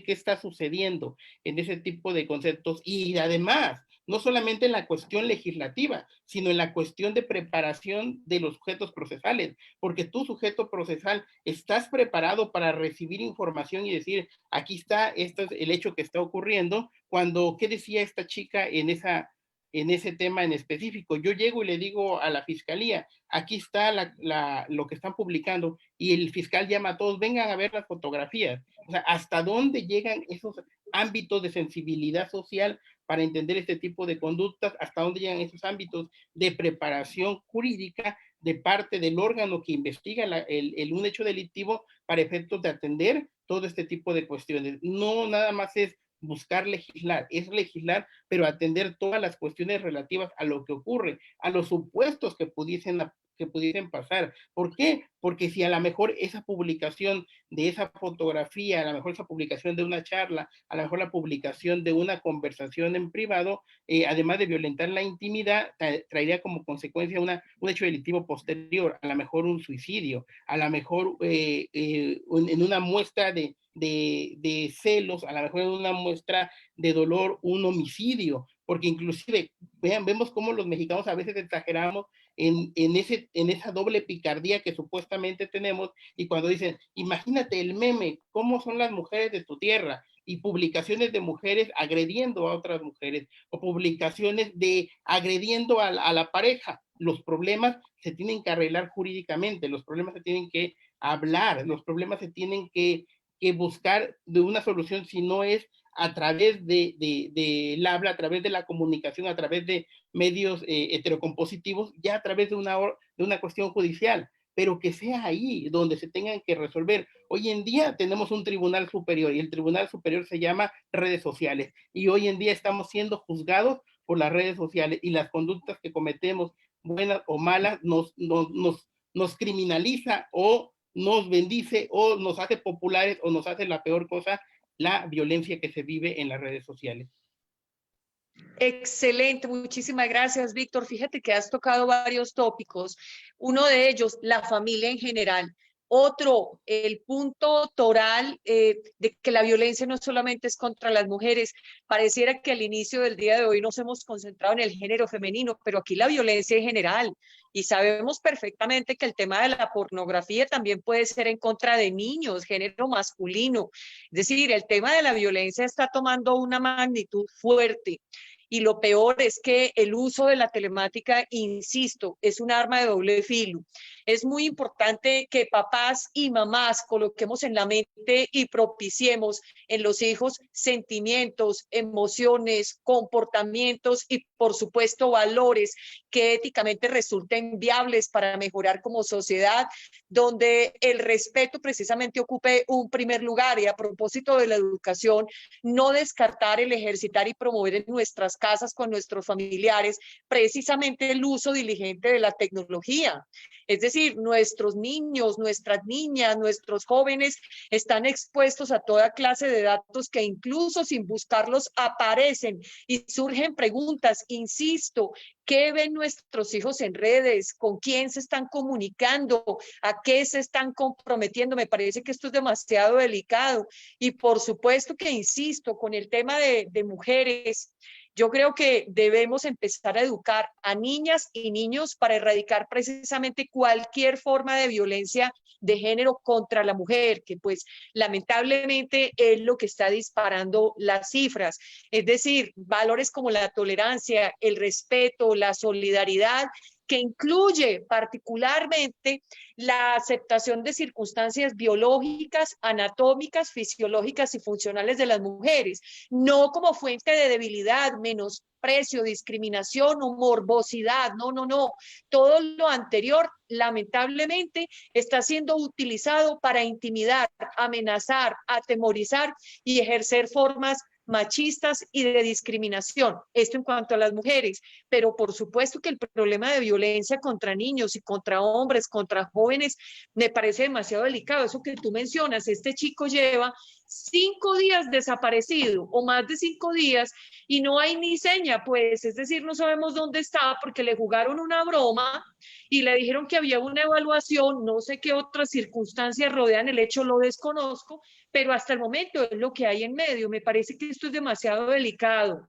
está sucediendo en ese tipo de conceptos? Y además, no solamente en la cuestión legislativa, sino en la cuestión de preparación de los sujetos procesales, porque tú, sujeto procesal, estás preparado para recibir información y decir, aquí está, esto es el hecho que está ocurriendo, cuando, ¿qué decía esta chica en ese tema en específico? Yo llego y le digo a la fiscalía, aquí está lo que están publicando, y el fiscal llama a todos, vengan a ver las fotografías. O sea, ¿hasta dónde llegan esos ámbitos de sensibilidad social para entender este tipo de conductas? ¿Hasta dónde llegan esos ámbitos de preparación jurídica de parte del órgano que investiga un hecho delictivo para efectos de atender todo este tipo de cuestiones? No nada más es buscar legislar, es legislar, pero atender todas las cuestiones relativas a lo que ocurre, a los supuestos que que pudiesen pasar. ¿Por qué? Porque si a lo mejor esa publicación de esa fotografía, a lo mejor esa publicación de una charla, a lo mejor la publicación de una conversación en privado, además de violentar la intimidad, traería como consecuencia un hecho delictivo posterior, a lo mejor un suicidio, a lo mejor en una muestra de celos, a lo mejor en una muestra de dolor, un homicidio, porque inclusive vemos cómo los mexicanos a veces exageramos en esa doble picardía que supuestamente tenemos, y cuando dicen, imagínate el meme, cómo son las mujeres de tu tierra, y publicaciones de mujeres agrediendo a otras mujeres, o publicaciones de agrediendo a la pareja. Los problemas se tienen que arreglar jurídicamente, los problemas se tienen que hablar, los problemas se tienen que buscar de una solución, si no es a través del habla, a través de la comunicación, a través de medios heterocompositivos, ya a través de una cuestión judicial, pero que sea ahí donde se tengan que resolver. Hoy en día tenemos un tribunal superior, y el tribunal superior se llama redes sociales, y hoy en día estamos siendo juzgados por las redes sociales, y las conductas que cometemos, buenas o malas, nos criminaliza o nos bendice o nos hace populares o nos hace la peor cosa, la violencia que se vive en las redes sociales. Excelente, muchísimas gracias, Víctor. Fíjate que has tocado varios tópicos. Uno de ellos, la familia en general. Otro, el punto toral de que la violencia no solamente es contra las mujeres. Pareciera que al inicio del día de hoy nos hemos concentrado en el género femenino, pero aquí la violencia en general. Y sabemos perfectamente que el tema de la pornografía también puede ser en contra de niños, género masculino. Es decir, el tema de la violencia está tomando una magnitud fuerte. Y lo peor es que el uso de la telemática, insisto, es un arma de doble filo. Es muy importante que papás y mamás coloquemos en la mente y propiciemos en los hijos sentimientos, emociones, comportamientos y, por supuesto, valores que éticamente resulten viables para mejorar como sociedad, donde el respeto precisamente ocupe un primer lugar. Y a propósito de la educación, no descartar el ejercitar y promover en nuestras casas con nuestros familiares precisamente el uso diligente de la tecnología. Es decir, nuestros niños, nuestras niñas, nuestros jóvenes están expuestos a toda clase de datos que incluso sin buscarlos aparecen y surgen preguntas, insisto, ¿qué ven nuestros hijos en redes? ¿Con quién se están comunicando? ¿A qué se están comprometiendo? Me parece que esto es demasiado delicado. Y por supuesto que insisto, con el tema de mujeres, yo creo que debemos empezar a educar a niñas y niños para erradicar precisamente cualquier forma de violencia de género contra la mujer, que pues lamentablemente es lo que está disparando las cifras. Es decir, valores como la tolerancia, el respeto, la solidaridad, que incluye particularmente la aceptación de circunstancias biológicas, anatómicas, fisiológicas y funcionales de las mujeres, no como fuente de debilidad, menosprecio, discriminación o morbosidad. No, no, no. Todo lo anterior, lamentablemente, está siendo utilizado para intimidar, amenazar, atemorizar y ejercer formas machistas y de discriminación. Esto en cuanto a las mujeres, pero por supuesto que el problema de violencia contra niños y contra hombres, contra jóvenes, me parece demasiado delicado. Eso que tú mencionas, este chico lleva 5 días desaparecido o más de 5 días y no hay ni seña, pues, es decir, no sabemos dónde está porque le jugaron una broma y le dijeron que había una evaluación, no sé qué otras circunstancias rodean el hecho, lo desconozco, pero hasta el momento es lo que hay en medio. Me parece que esto es demasiado delicado.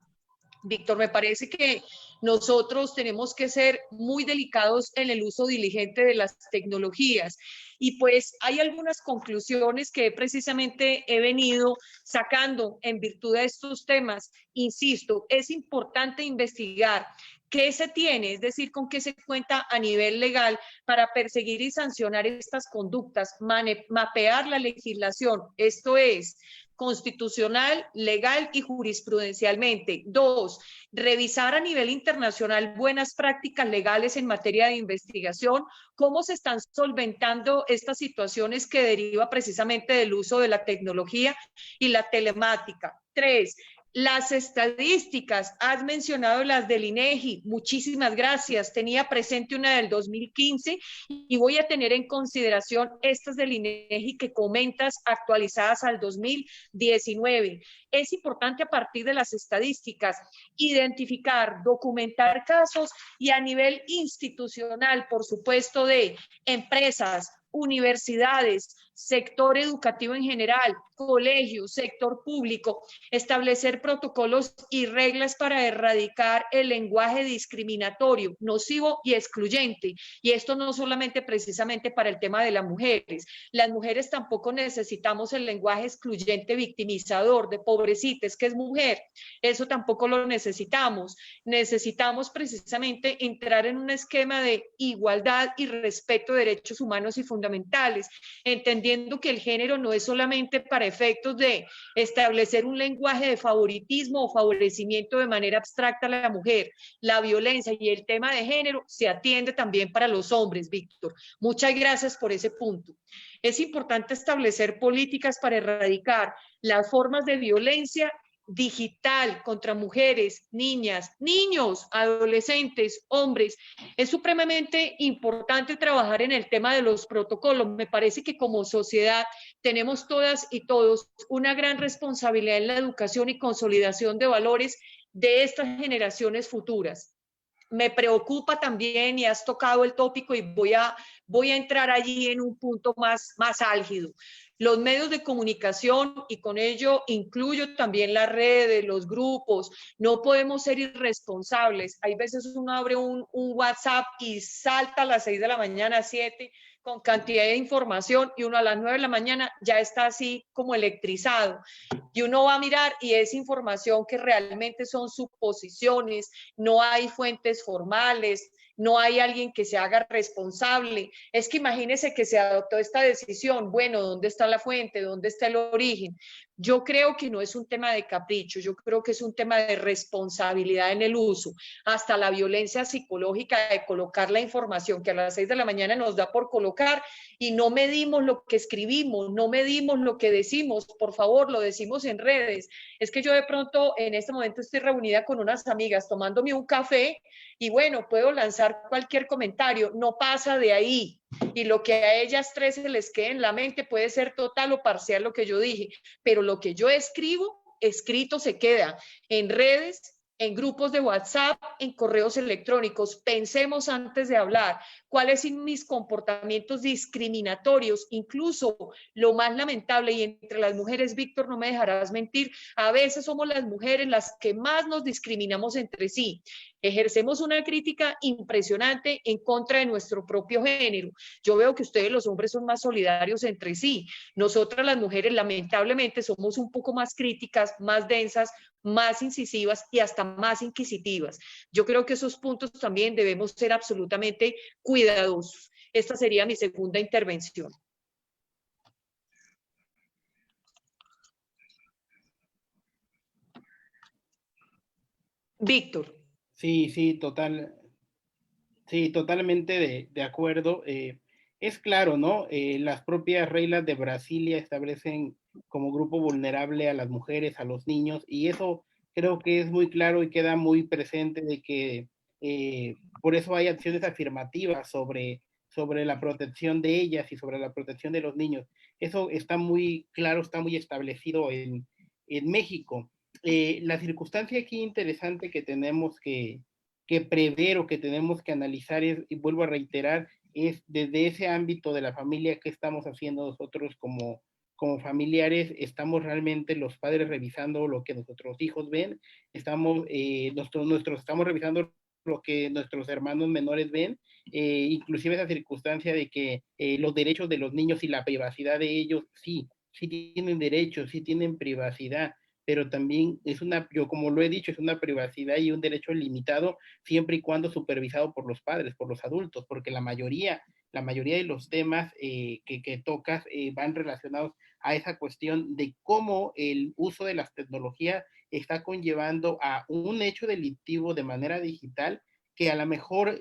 Víctor, me parece que nosotros tenemos que ser muy delicados en el uso diligente de las tecnologías. Y pues hay algunas conclusiones que precisamente he venido sacando en virtud de estos temas. Insisto, es importante investigar qué se tiene, es decir, con qué se cuenta a nivel legal para perseguir y sancionar estas conductas, mapear la legislación, esto es, constitucional, legal y jurisprudencialmente. 2, revisar a nivel internacional buenas prácticas legales en materia de investigación, cómo se están solventando estas situaciones que deriva precisamente del uso de la tecnología y la telemática. 3, Las estadísticas, has mencionado las del INEGI, muchísimas gracias. Tenía presente una del 2015 y voy a tener en consideración estas del INEGI que comentas actualizadas al 2019. Es importante a partir de las estadísticas identificar, documentar casos y a nivel institucional, por supuesto, de empresas, universidades, sector educativo en general, colegios, sector público, establecer protocolos y reglas para erradicar el lenguaje discriminatorio, nocivo y excluyente. Y esto no solamente precisamente para el tema de las mujeres tampoco necesitamos el lenguaje excluyente, victimizador, de pobrecita, es que es mujer, eso tampoco lo necesitamos. Necesitamos precisamente entrar en un esquema de igualdad y respeto de derechos humanos y fundamentales, entendiendo que el género no es solamente para efectos de establecer un lenguaje de favoritismo o favorecimiento de manera abstracta a la mujer. La violencia y el tema de género se atiende también para los hombres, Víctor. Muchas gracias por ese punto. Es importante establecer políticas para erradicar las formas de violencia digital contra mujeres, niñas, niños, adolescentes, hombres. Es supremamente importante trabajar en el tema de los protocolos. Me parece que como sociedad tenemos todas y todos una gran responsabilidad en la educación y consolidación de valores de estas generaciones futuras. Me preocupa también, y has tocado el tópico, y voy a entrar allí en un punto más álgido. Los medios de comunicación, y con ello incluyo también las redes, los grupos, no podemos ser irresponsables. Hay veces uno abre un WhatsApp y salta a las 6 de la mañana, 7, con cantidad de información, y uno a las 9 de la mañana ya está así como electrizado. Y uno va a mirar y es información que realmente son suposiciones, no hay fuentes formales, no hay alguien que se haga responsable. Es que imagínese que se adoptó esta decisión. Bueno, ¿dónde está la fuente? ¿Dónde está el origen? Yo creo que no es un tema de capricho, yo creo que es un tema de responsabilidad en el uso. Hasta la violencia psicológica de colocar la información que a las 6 de la mañana nos da por colocar y no medimos lo que escribimos, no medimos lo que decimos. Por favor, lo decimos en redes. Es que yo de pronto en este momento estoy reunida con unas amigas tomándome un café y bueno, puedo lanzar cualquier comentario, no pasa de ahí. Y lo que a ellas tres se les quede en la mente puede ser total o parcial lo que yo dije, pero lo que yo escribo, escrito se queda en redes, en grupos de WhatsApp, en correos electrónicos. Pensemos antes de hablar cuáles son mis comportamientos discriminatorios, incluso lo más lamentable, y entre las mujeres, Víctor, no me dejarás mentir, a veces somos las mujeres las que más nos discriminamos entre sí. Ejercemos una crítica impresionante en contra de nuestro propio género. Yo veo que ustedes los hombres son más solidarios entre sí. Nosotras las mujeres lamentablemente somos un poco más críticas, más densas, más incisivas y hasta más inquisitivas. Yo creo que esos puntos también debemos ser absolutamente cuidadosos. Esta sería mi segunda intervención. Víctor. Sí, totalmente de acuerdo. Es claro, ¿no? Las propias reglas de Brasilia establecen como grupo vulnerable a las mujeres, a los niños, y eso creo que es muy claro y queda muy presente de que por eso hay acciones afirmativas sobre la protección de ellas y sobre la protección de los niños. Eso está muy claro, está muy establecido en México. La circunstancia aquí interesante que tenemos que prever o que tenemos que analizar es, y vuelvo a reiterar, es desde ese ámbito de la familia, qué estamos haciendo nosotros como familiares. Estamos realmente los padres revisando lo que nuestros hijos ven, estamos revisando lo que nuestros hermanos menores ven, inclusive esa circunstancia de que los derechos de los niños y la privacidad de ellos, sí tienen derechos, sí tienen privacidad, pero también yo como lo he dicho, es una privacidad y un derecho limitado siempre y cuando supervisado por los padres, por los adultos, porque la mayoría de los temas que tocas van relacionados a esa cuestión de cómo el uso de las tecnologías está conllevando a un hecho delictivo de manera digital que a lo mejor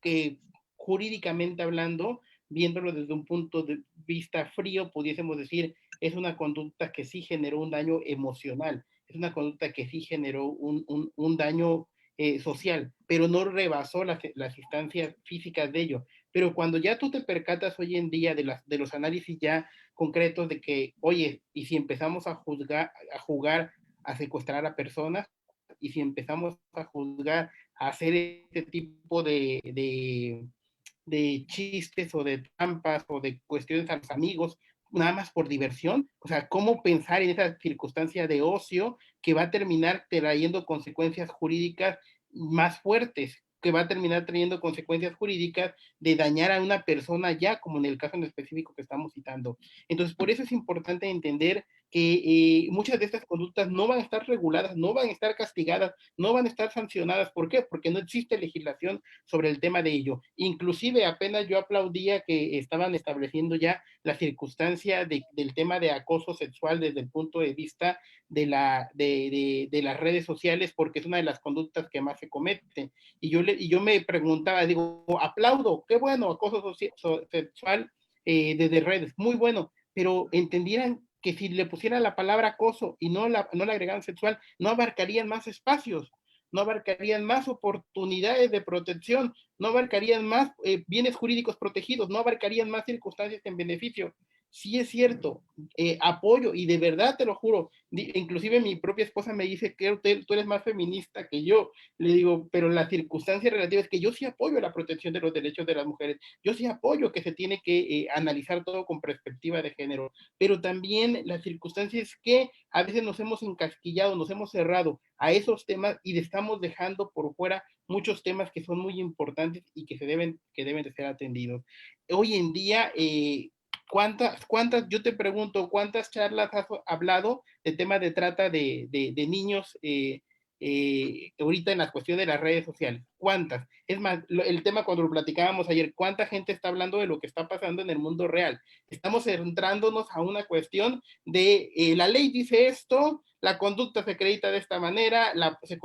que jurídicamente hablando, viéndolo desde un punto de vista frío, pudiésemos decir, es una conducta que sí generó un daño emocional. es una conducta que sí generó un daño social, pero no rebasó las instancias físicas de ello. Pero cuando ya tú te percatas hoy en día de los análisis ya concretos de que, oye, y si empezamos a jugar a secuestrar a personas, y si empezamos a juzgar, a hacer este tipo de chistes o de trampas o de cuestiones a los amigos, nada más por diversión, o sea, cómo pensar en esa circunstancia de ocio que va a terminar trayendo consecuencias jurídicas más fuertes, que va a terminar trayendo consecuencias jurídicas de dañar a una persona ya, como en el caso en específico que estamos citando. Entonces, por eso es importante entender que muchas de estas conductas no van a estar reguladas, no van a estar castigadas, no van a estar sancionadas. ¿Por qué? Porque no existe legislación sobre el tema de ello. Inclusive apenas yo aplaudía que estaban estableciendo ya la circunstancia del tema de acoso sexual desde el punto de vista de las redes sociales, porque es una de las conductas que más se cometen. Y yo me preguntaba, digo, aplaudo, qué bueno, acoso sexual desde redes, muy bueno, pero entendieran que si le pusieran la palabra acoso y no le agregaran sexual, no abarcarían más espacios, no abarcarían más oportunidades de protección, no abarcarían más bienes jurídicos protegidos, no abarcarían más circunstancias en beneficio. Sí es cierto, apoyo, y de verdad te lo juro, inclusive mi propia esposa me dice que tú eres más feminista que yo. Le digo, pero la circunstancia relativa es que yo sí apoyo la protección de los derechos de las mujeres, yo sí apoyo que se tiene que analizar todo con perspectiva de género, pero también la circunstancia es que a veces nos hemos encasquillado, nos hemos cerrado a esos temas y estamos dejando por fuera muchos temas que son muy importantes y que deben de ser atendidos. Hoy en día, yo te pregunto, ¿cuántas charlas has hablado de tema de trata de niños ahorita en la cuestión de las redes sociales? ¿Cuántas? Es más, el tema cuando lo platicábamos ayer, ¿cuánta gente está hablando de lo que está pasando en el mundo real? Estamos centrándonos a una cuestión de la ley dice esto, la conducta se acredita de esta manera, se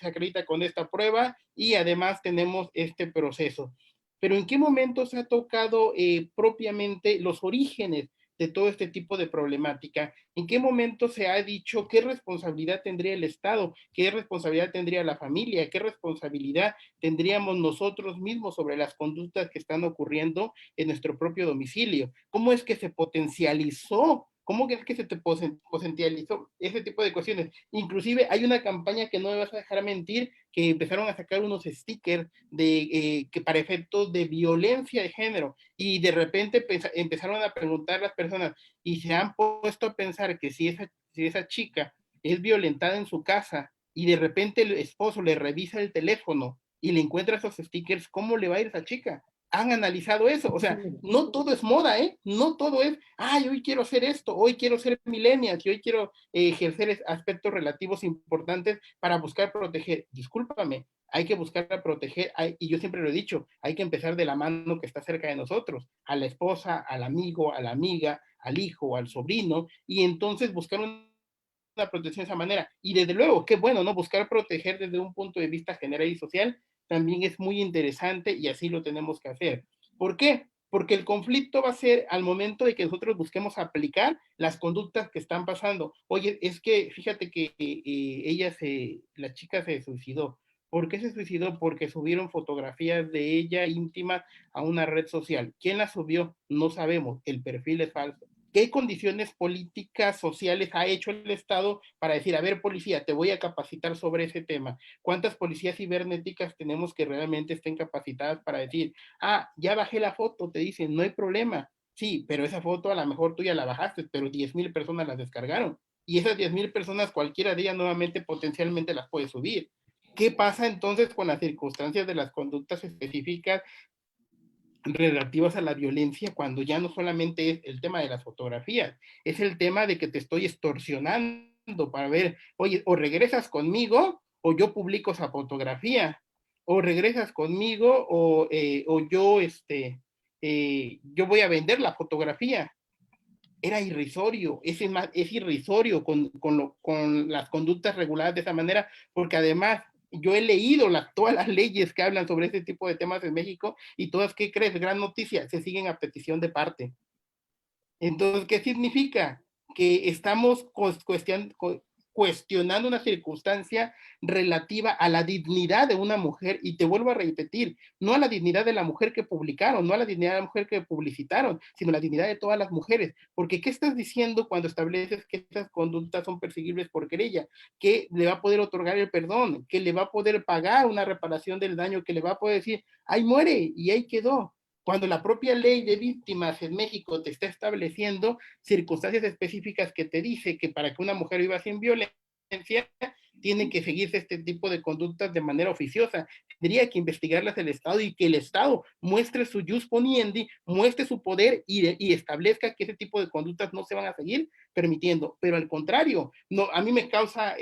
acredita con esta prueba y además tenemos este proceso. Pero ¿en qué momento se ha tocado propiamente los orígenes de todo este tipo de problemática? ¿En qué momento se ha dicho qué responsabilidad tendría el Estado? ¿Qué responsabilidad tendría la familia? ¿Qué responsabilidad tendríamos nosotros mismos sobre las conductas que están ocurriendo en nuestro propio domicilio? ¿Cómo es que se potencializó? ¿Cómo es que se te potencializó ese tipo de cuestiones? Inclusive hay una campaña que no me vas a dejar mentir, que empezaron a sacar unos stickers que para efectos de violencia de género, y de repente empezaron a preguntar las personas, y se han puesto a pensar que si esa chica es violentada en su casa, y de repente el esposo le revisa el teléfono y le encuentra esos stickers, ¿cómo le va a ir a esa chica? Han analizado eso, o sea, no todo es moda, no todo es, ay, hoy quiero hacer esto, hoy quiero ser millennial, y hoy quiero ejercer aspectos relativos importantes para buscar proteger. Discúlpame, hay que buscar proteger, y yo siempre lo he dicho, hay que empezar de la mano que está cerca de nosotros, a la esposa, al amigo, a la amiga, al hijo, al sobrino, y entonces buscar una protección de esa manera. Y desde luego, qué bueno, ¿no? Buscar proteger desde un punto de vista general y social también es muy interesante, y así lo tenemos que hacer. ¿Por qué? Porque el conflicto va a ser al momento de que nosotros busquemos aplicar las conductas que están pasando. Oye, es que fíjate que la chica se suicidó. ¿Por qué se suicidó? Porque subieron fotografías de ella íntima a una red social. ¿Quién la subió? No sabemos. El perfil es falso. ¿Qué condiciones políticas, sociales ha hecho el Estado para decir, a ver, policía, te voy a capacitar sobre ese tema? ¿Cuántas policías cibernéticas tenemos que realmente estén capacitadas para decir, ya bajé la foto, te dicen, no hay problema? Sí, pero esa foto a lo mejor tú ya la bajaste, pero 10,000 personas la descargaron. Y esas 10,000 personas, cualquiera de ellas nuevamente potencialmente las puede subir. ¿Qué pasa entonces con las circunstancias de las conductas específicas relativas a la violencia, cuando ya no solamente es el tema de las fotografías, es el tema de que te estoy extorsionando para ver, oye, o regresas conmigo o yo publico esa fotografía, o regresas conmigo o yo voy a vender la fotografía? Era irrisorio, es irrisorio con las conductas reguladas de esa manera, porque además yo he leído todas las leyes que hablan sobre este tipo de temas en México, y todas, ¿qué crees? Gran noticia, se siguen a petición de parte. Entonces, ¿qué significa? Que estamos cuestionando una circunstancia relativa a la dignidad de una mujer, y te vuelvo a repetir, no a la dignidad de la mujer que publicaron, no a la dignidad de la mujer que publicitaron, sino a la dignidad de todas las mujeres, porque ¿qué estás diciendo cuando estableces que estas conductas son perseguibles por querella? Que le va a poder otorgar el perdón, que le va a poder pagar una reparación del daño, que le va a poder decir, ahí muere y ahí quedó, cuando la propia ley de víctimas en México te está estableciendo circunstancias específicas que te dice que para que una mujer viva sin violencia, tiene que seguirse este tipo de conductas de manera oficiosa. Tendría que investigarlas el Estado y que el Estado muestre su jus poniendi, muestre su poder y establezca que ese tipo de conductas no se van a seguir permitiendo. Pero al contrario, no, a mí me causa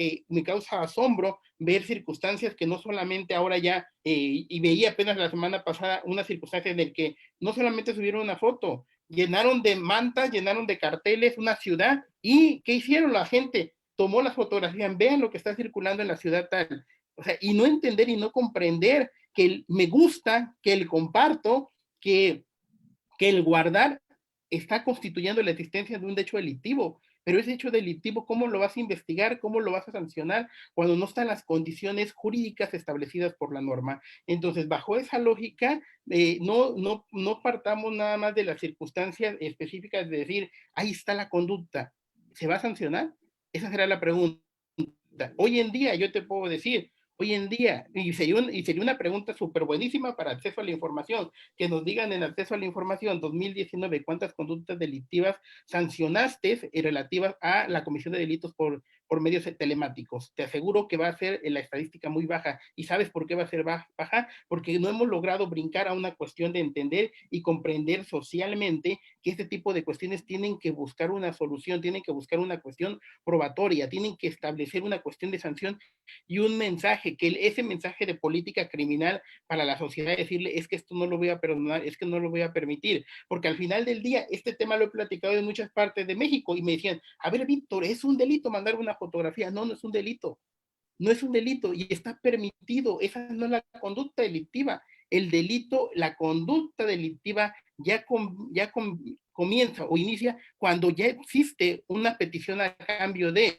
asombro ver circunstancias que no solamente ahora ya, y veía apenas la semana pasada una circunstancia en la que no solamente subieron una foto, llenaron de mantas, llenaron de carteles una ciudad, y ¿qué hicieron la gente? Tomó las fotografías, vean lo que está circulando en la ciudad tal, o sea, y no entender y no comprender que el me gusta, que el comparto, que el guardar está constituyendo la existencia de un hecho delictivo, pero ese hecho delictivo, ¿cómo lo vas a investigar? ¿Cómo lo vas a sancionar cuando no están las condiciones jurídicas establecidas por la norma? Entonces, bajo esa lógica, no partamos nada más de las circunstancias específicas de decir, ahí está la conducta, ¿se va a sancionar? Esa será la pregunta. Hoy en día, yo te puedo decir, hoy en día, y sería una pregunta súper buenísima para acceso a la información, que nos digan en acceso a la información 2019 cuántas conductas delictivas sancionaste relativas a la comisión de delitos por medios telemáticos. Te aseguro que va a ser la estadística muy baja. ¿Y sabes por qué va a ser baja? Porque no hemos logrado brincar a una cuestión de entender y comprender socialmente que este tipo de cuestiones tienen que buscar una solución, tienen que buscar una cuestión probatoria, tienen que establecer una cuestión de sanción y un mensaje, que ese mensaje de política criminal para la sociedad, decirle, es que esto no lo voy a perdonar, es que no lo voy a permitir, porque al final del día, este tema lo he platicado en muchas partes de México, y me decían, a ver, Víctor, ¿es un delito mandar una fotografía? No, no es un delito, no es un delito, y está permitido, esa no es la conducta delictiva, el delito, la conducta delictiva comienza o inicia cuando ya existe una petición a cambio de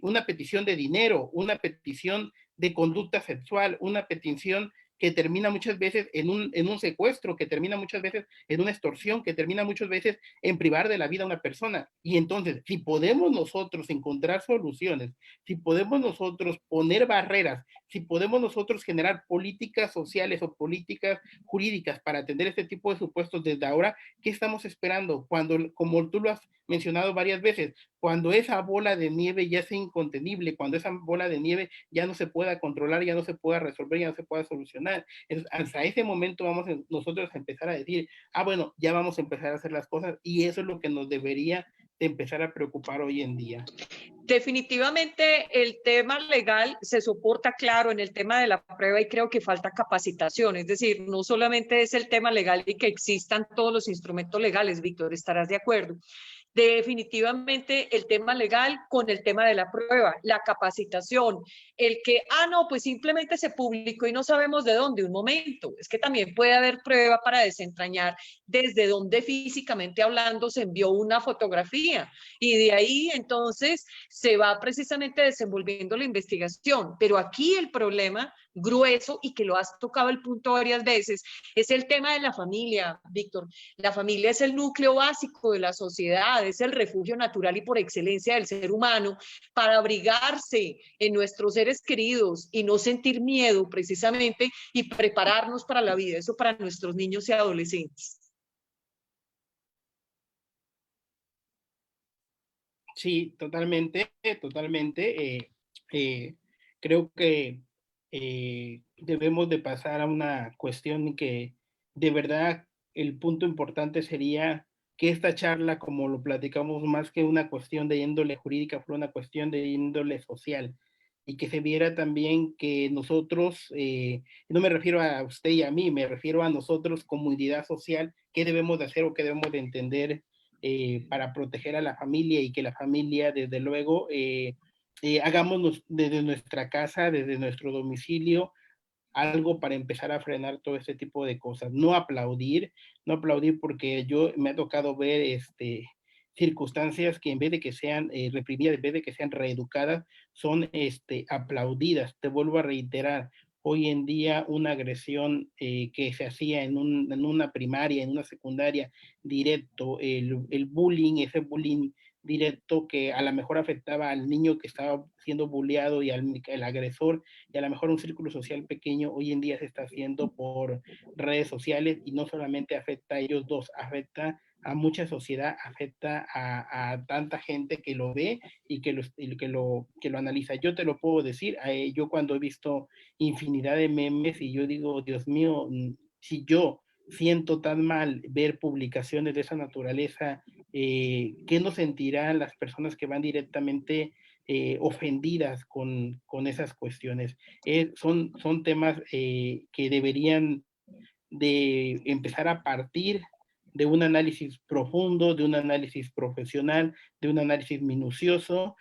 una petición de dinero, una petición de conducta sexual, una petición que termina muchas veces en un secuestro, que termina muchas veces en una extorsión, que termina muchas veces en privar de la vida a una persona. Y entonces, si podemos nosotros encontrar soluciones, si podemos nosotros poner barreras, si podemos nosotros generar políticas sociales o políticas jurídicas para atender este tipo de supuestos desde ahora, ¿qué estamos esperando? Cuando, como tú lo has mencionado varias veces, cuando esa bola de nieve ya sea incontenible, cuando esa bola de nieve ya no se pueda controlar, ya no se pueda resolver, ya no se pueda solucionar. Entonces, hasta ese momento vamos nosotros a empezar a decir, bueno, ya vamos a empezar a hacer las cosas, y eso es lo que nos debería de empezar a preocupar hoy en día. Definitivamente el tema legal se soporta claro en el tema de la prueba, y creo que falta capacitación, es decir, no solamente es el tema legal y que existan todos los instrumentos legales, Víctor, estarás de acuerdo. Definitivamente el tema legal con el tema de la prueba, la capacitación, el que, no, pues simplemente se publicó y no sabemos de dónde, un momento, es que también puede haber prueba para desentrañar desde dónde físicamente hablando se envió una fotografía, y de ahí entonces se va precisamente desenvolviendo la investigación. Pero aquí el problema grueso, y que lo has tocado el punto varias veces, es el tema de la familia, Víctor. La familia es el núcleo básico de la sociedad, es el refugio natural y por excelencia del ser humano para abrigarse en nuestros seres queridos y no sentir miedo precisamente, y prepararnos para la vida, eso para nuestros niños y adolescentes. Sí, totalmente, totalmente. Creo que debemos de pasar a una cuestión que de verdad el punto importante sería que esta charla, como lo platicamos, más que una cuestión de índole jurídica, fue una cuestión de índole social, y que se viera también que nosotros, no me refiero a usted y a mí, me refiero a nosotros, comunidad social, qué debemos de hacer o qué debemos de entender para proteger a la familia, y que la familia, desde luego, hagamos desde nuestra casa, desde nuestro domicilio, algo para empezar a frenar todo este tipo de cosas. No aplaudir, no aplaudir, porque yo me ha tocado ver circunstancias que en vez de que sean reprimidas, en vez de que sean reeducadas, son aplaudidas. Te vuelvo a reiterar, hoy en día una agresión que se hacía en una primaria, en una secundaria, directo, el bullying, ese bullying directo que a lo mejor afectaba al niño que estaba siendo bulleado y al el agresor, y a lo mejor un círculo social pequeño, hoy en día se está haciendo por redes sociales, y no solamente afecta a ellos dos, afecta a mucha sociedad, afecta a tanta gente que lo ve y que lo analiza. Yo te lo puedo decir, yo cuando he visto infinidad de memes y yo digo, Dios mío, si yo siento tan mal ver publicaciones de esa naturaleza, ¿qué no sentirán las personas que van directamente ofendidas con esas cuestiones? Son temas que deberían de empezar a partir de un análisis profundo, de un análisis profesional, de un análisis minucioso,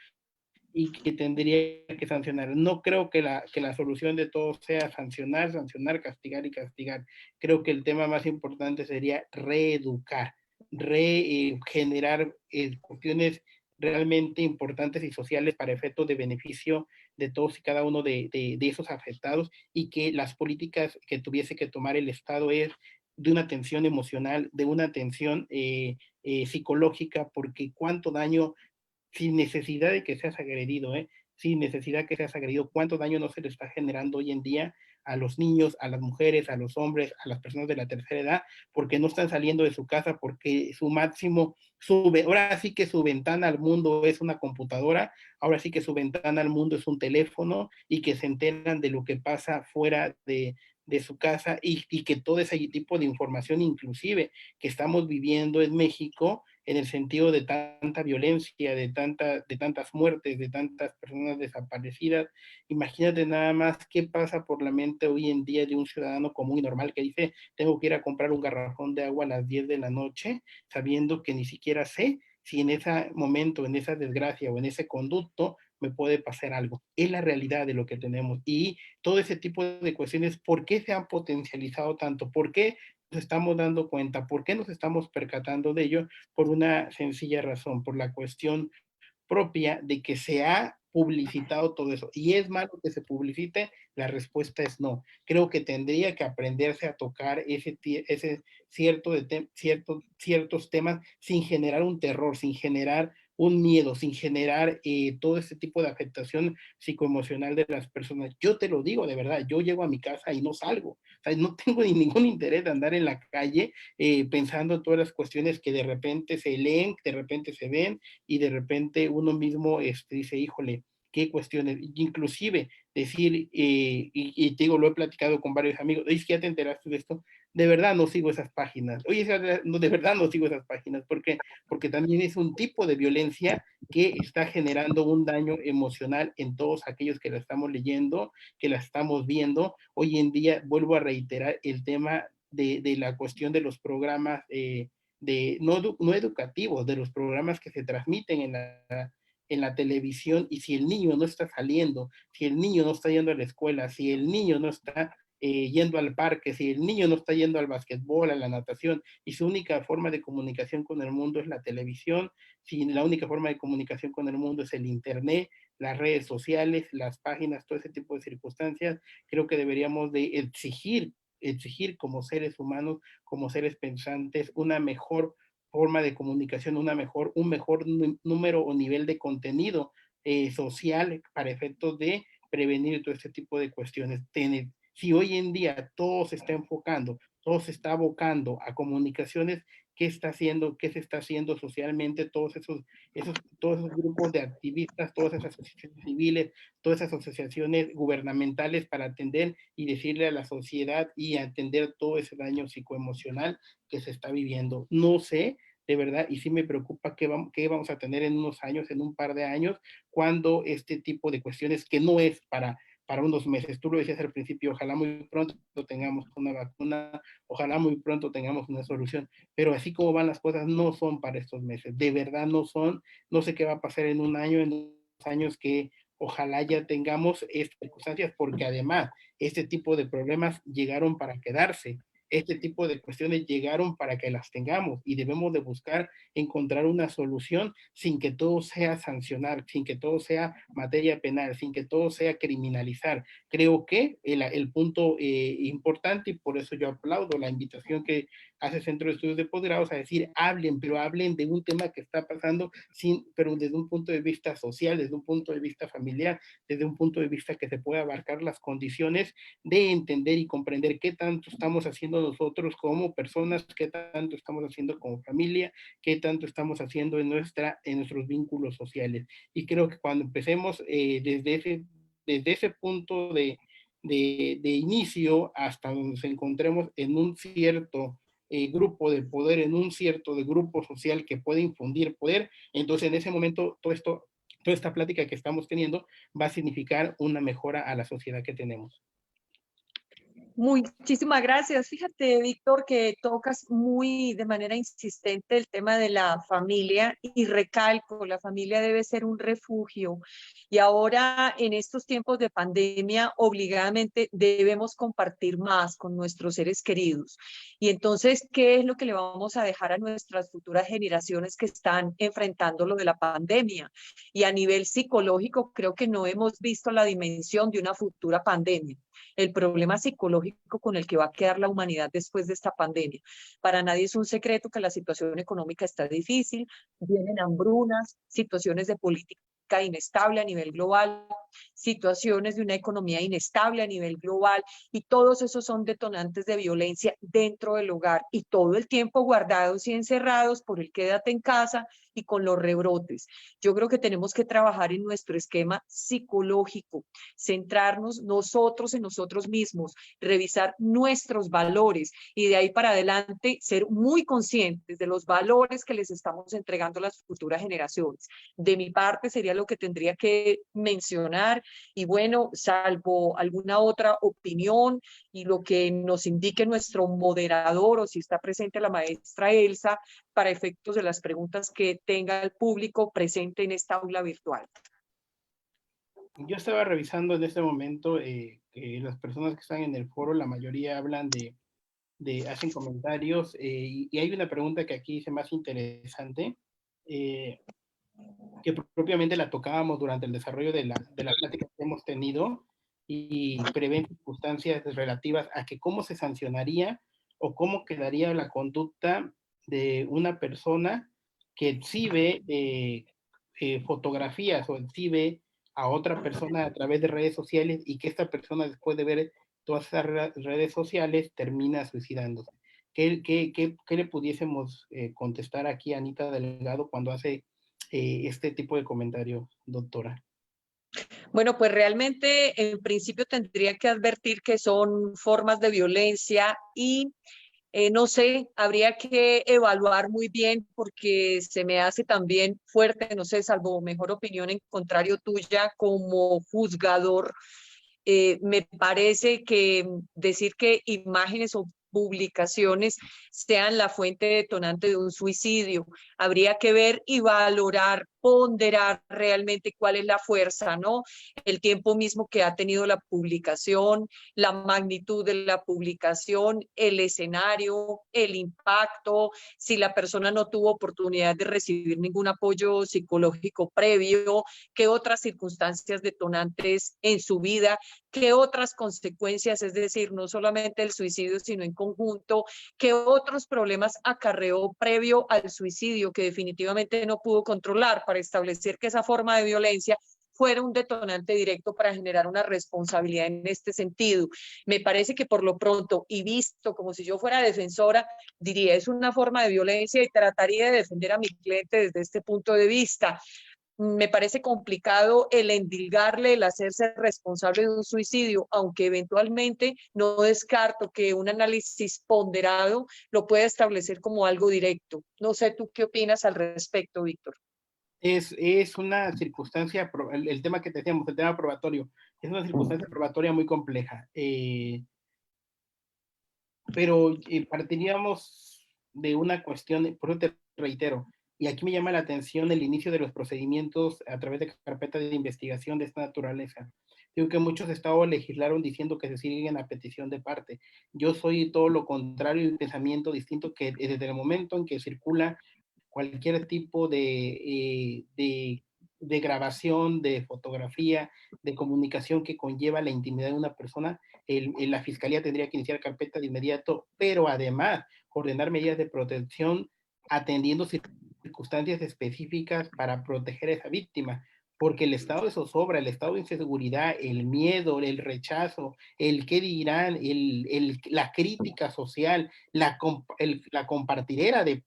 y que tendría que sancionar. No creo que la solución de todo sea sancionar, sancionar, castigar y castigar. Creo que el tema más importante sería reeducar, regenerar cuestiones realmente importantes y sociales para efectos de beneficio de todos y cada uno de esos afectados, y que las políticas que tuviese que tomar el Estado es de una atención emocional, de una atención psicológica, porque cuánto daño, sin necesidad de que seas agredido, sin necesidad de que seas agredido, cuánto daño no se le está generando hoy en día a los niños, a las mujeres, a los hombres, a las personas de la tercera edad, porque no están saliendo de su casa, porque su máximo, ahora sí que su ventana al mundo es una computadora, ahora sí que su ventana al mundo es un teléfono, y que se enteran de lo que pasa fuera de su casa, y que todo ese tipo de información, inclusive que estamos viviendo en México, en el sentido de tanta violencia, de tantas muertes, de tantas personas desaparecidas. Imagínate nada más qué pasa por la mente hoy en día de un ciudadano común y normal que dice, tengo que ir a comprar un garrafón de agua a las 10 de la noche, sabiendo que ni siquiera sé si en ese momento, en esa desgracia o en ese conducto me puede pasar algo. Es la realidad de lo que tenemos. Y todo ese tipo de cuestiones, ¿por qué se han potencializado tanto? ¿Por qué nos estamos dando cuenta? ¿Por qué nos estamos percatando de ello? Por una sencilla razón, por la cuestión propia de que se ha publicitado todo eso. ¿Y es malo que se publicite? La respuesta es no. Creo que tendría que aprenderse a tocar ese ciertos temas sin generar un terror, sin generar un miedo, sin generar todo ese tipo de afectación psicoemocional de las personas. Yo te lo digo de verdad, yo llego a mi casa y no salgo. O sea, no tengo ni ningún interés de andar en la calle pensando en todas las cuestiones que de repente se leen, de repente se ven, y de repente uno mismo dice, híjole, qué cuestiones, inclusive decir, y te digo, lo he platicado con varios amigos, oye, ¿ya te enteraste de esto? De verdad no sigo esas páginas, oye, de verdad no sigo esas páginas, porque también es un tipo de violencia que está generando un daño emocional en todos aquellos que la estamos leyendo, que la estamos viendo. Hoy en día, vuelvo a reiterar el tema de la cuestión de los programas no educativos, de los programas que se transmiten en la televisión, y si el niño no está saliendo, si el niño no está yendo a la escuela, si el niño no está yendo al parque, si el niño no está yendo al basquetbol, a la natación, y su única forma de comunicación con el mundo es la televisión, si la única forma de comunicación con el mundo es el internet, las redes sociales, las páginas, todo ese tipo de circunstancias, creo que deberíamos de exigir como seres humanos, como seres pensantes, una mejor forma de comunicación, un mejor número o nivel de contenido social para efectos de prevenir todo este tipo de cuestiones. Si hoy en día todo se está enfocando, todo se está abocando a comunicaciones, qué se está haciendo socialmente, todos esos grupos de activistas, todas esas asociaciones civiles, todas esas asociaciones gubernamentales para atender y decirle a la sociedad y atender todo ese daño psicoemocional que se está viviendo. No sé, de verdad, y sí me preocupa qué vamos a tener en unos años, en un par de años, cuando este tipo de cuestiones, que no es para unos meses, tú lo decías al principio, ojalá muy pronto tengamos una vacuna, ojalá muy pronto tengamos una solución, pero así como van las cosas, no son para estos meses, de verdad no son. No sé qué va a pasar en un año, en 2 años, que ojalá ya tengamos estas circunstancias, porque además este tipo de problemas llegaron para quedarse. este tipo de cuestiones llegaron para que las tengamos y debemos de buscar encontrar una solución sin que todo sea sancionar, sin que todo sea materia penal, sin que todo sea criminalizar. Creo que el punto importante, y por eso yo aplaudo la invitación que hace Centro de Estudios de Posgrados a decir, hablen, pero hablen de un tema que está pasando, pero desde un punto de vista social, desde un punto de vista familiar, desde un punto de vista que se pueda abarcar las condiciones de entender y comprender qué tanto estamos haciendo nosotros como personas, qué tanto estamos haciendo como familia, qué tanto estamos haciendo en nuestros vínculos sociales. Y creo que cuando empecemos desde ese punto de inicio hasta donde nos encontremos en un cierto grupo de poder, en un cierto de grupo social que puede infundir poder, entonces en ese momento toda esta plática que estamos teniendo va a significar una mejora a la sociedad que tenemos. Muchísimas gracias. Fíjate, Víctor, que tocas muy de manera insistente el tema de la familia y recalco, la familia debe ser un refugio y ahora en estos tiempos de pandemia obligadamente debemos compartir más con nuestros seres queridos. Y entonces, ¿qué es lo que le vamos a dejar a nuestras futuras generaciones que están enfrentando lo de la pandemia? Y a nivel psicológico, creo que no hemos visto la dimensión de una futura pandemia, el problema psicológico con el que va a quedar la humanidad después de esta pandemia. Para nadie es un secreto que la situación económica está difícil, vienen hambrunas, situaciones de política inestable a nivel global, situaciones de una economía inestable a nivel global, y todos esos son detonantes de violencia dentro del hogar y todo el tiempo guardados y encerrados por el quédate en casa y con los rebrotes. Yo creo que tenemos que trabajar en nuestro esquema psicológico, centrarnos nosotros en nosotros mismos, revisar nuestros valores y de ahí para adelante ser muy conscientes de los valores que les estamos entregando a las futuras generaciones. De mi parte sería lo que tendría que mencionar y bueno, salvo alguna otra opinión y lo que nos indique nuestro moderador o si está presente la maestra Elsa para efectos de las preguntas que tenga el público presente en esta aula virtual. Yo estaba revisando en este momento que las personas que están en el foro, la mayoría hablan hacen comentarios y hay una pregunta que aquí hice más interesante, que propiamente la tocábamos durante el desarrollo de la plática que hemos tenido y prevén circunstancias relativas a que cómo se sancionaría o cómo quedaría la conducta de una persona que exhibe fotografías o exhibe a otra persona a través de redes sociales y que esta persona después de ver todas esas redes sociales termina suicidándose. ¿Qué le pudiésemos contestar aquí a Anita Delgado cuando hace este tipo de comentario, doctora? Bueno, pues realmente en principio tendría que advertir que son formas de violencia y no sé, habría que evaluar muy bien porque se me hace también fuerte, no sé, salvo mejor opinión en contrario tuya como juzgador. Me parece que decir que imágenes o publicaciones sean la fuente detonante de un suicidio. Habría que ver y valorar, ponderar realmente cuál es la fuerza, ¿no? El tiempo mismo que ha tenido la publicación, la magnitud de la publicación, el escenario, el impacto, si la persona no tuvo oportunidad de recibir ningún apoyo psicológico previo, qué otras circunstancias detonantes en su vida, qué otras consecuencias, es decir, no solamente el suicidio, sino en conjunto, qué otros problemas acarreó previo al suicidio que definitivamente no pudo controlar para establecer que esa forma de violencia fuera un detonante directo para generar una responsabilidad en este sentido. Me parece que por lo pronto, y visto como si yo fuera defensora, diría es una forma de violencia y trataría de defender a mi cliente desde este punto de vista. Me parece complicado el endilgarle, el hacerse responsable de un suicidio, aunque eventualmente no descarto que un análisis ponderado lo pueda establecer como algo directo. No sé, ¿tú qué opinas al respecto, Víctor? Es una circunstancia, el tema que te decíamos, el tema probatorio, es una circunstancia probatoria muy compleja, pero partiríamos de una cuestión, por eso te reitero, y aquí me llama la atención el inicio de los procedimientos a través de carpetas de investigación de esta naturaleza. Digo que muchos estados legislaron diciendo que se siguen a petición de parte. Yo soy todo lo contrario y un pensamiento distinto, que desde el momento en que circula cualquier tipo de grabación, de fotografía, de comunicación que conlleva la intimidad de una persona, la fiscalía tendría que iniciar carpeta de inmediato, pero además ordenar medidas de protección atendiendo circunstancias específicas para proteger a esa víctima, porque el estado de zozobra, el estado de inseguridad, el miedo, el rechazo, el qué dirán, la crítica social, la compartidera de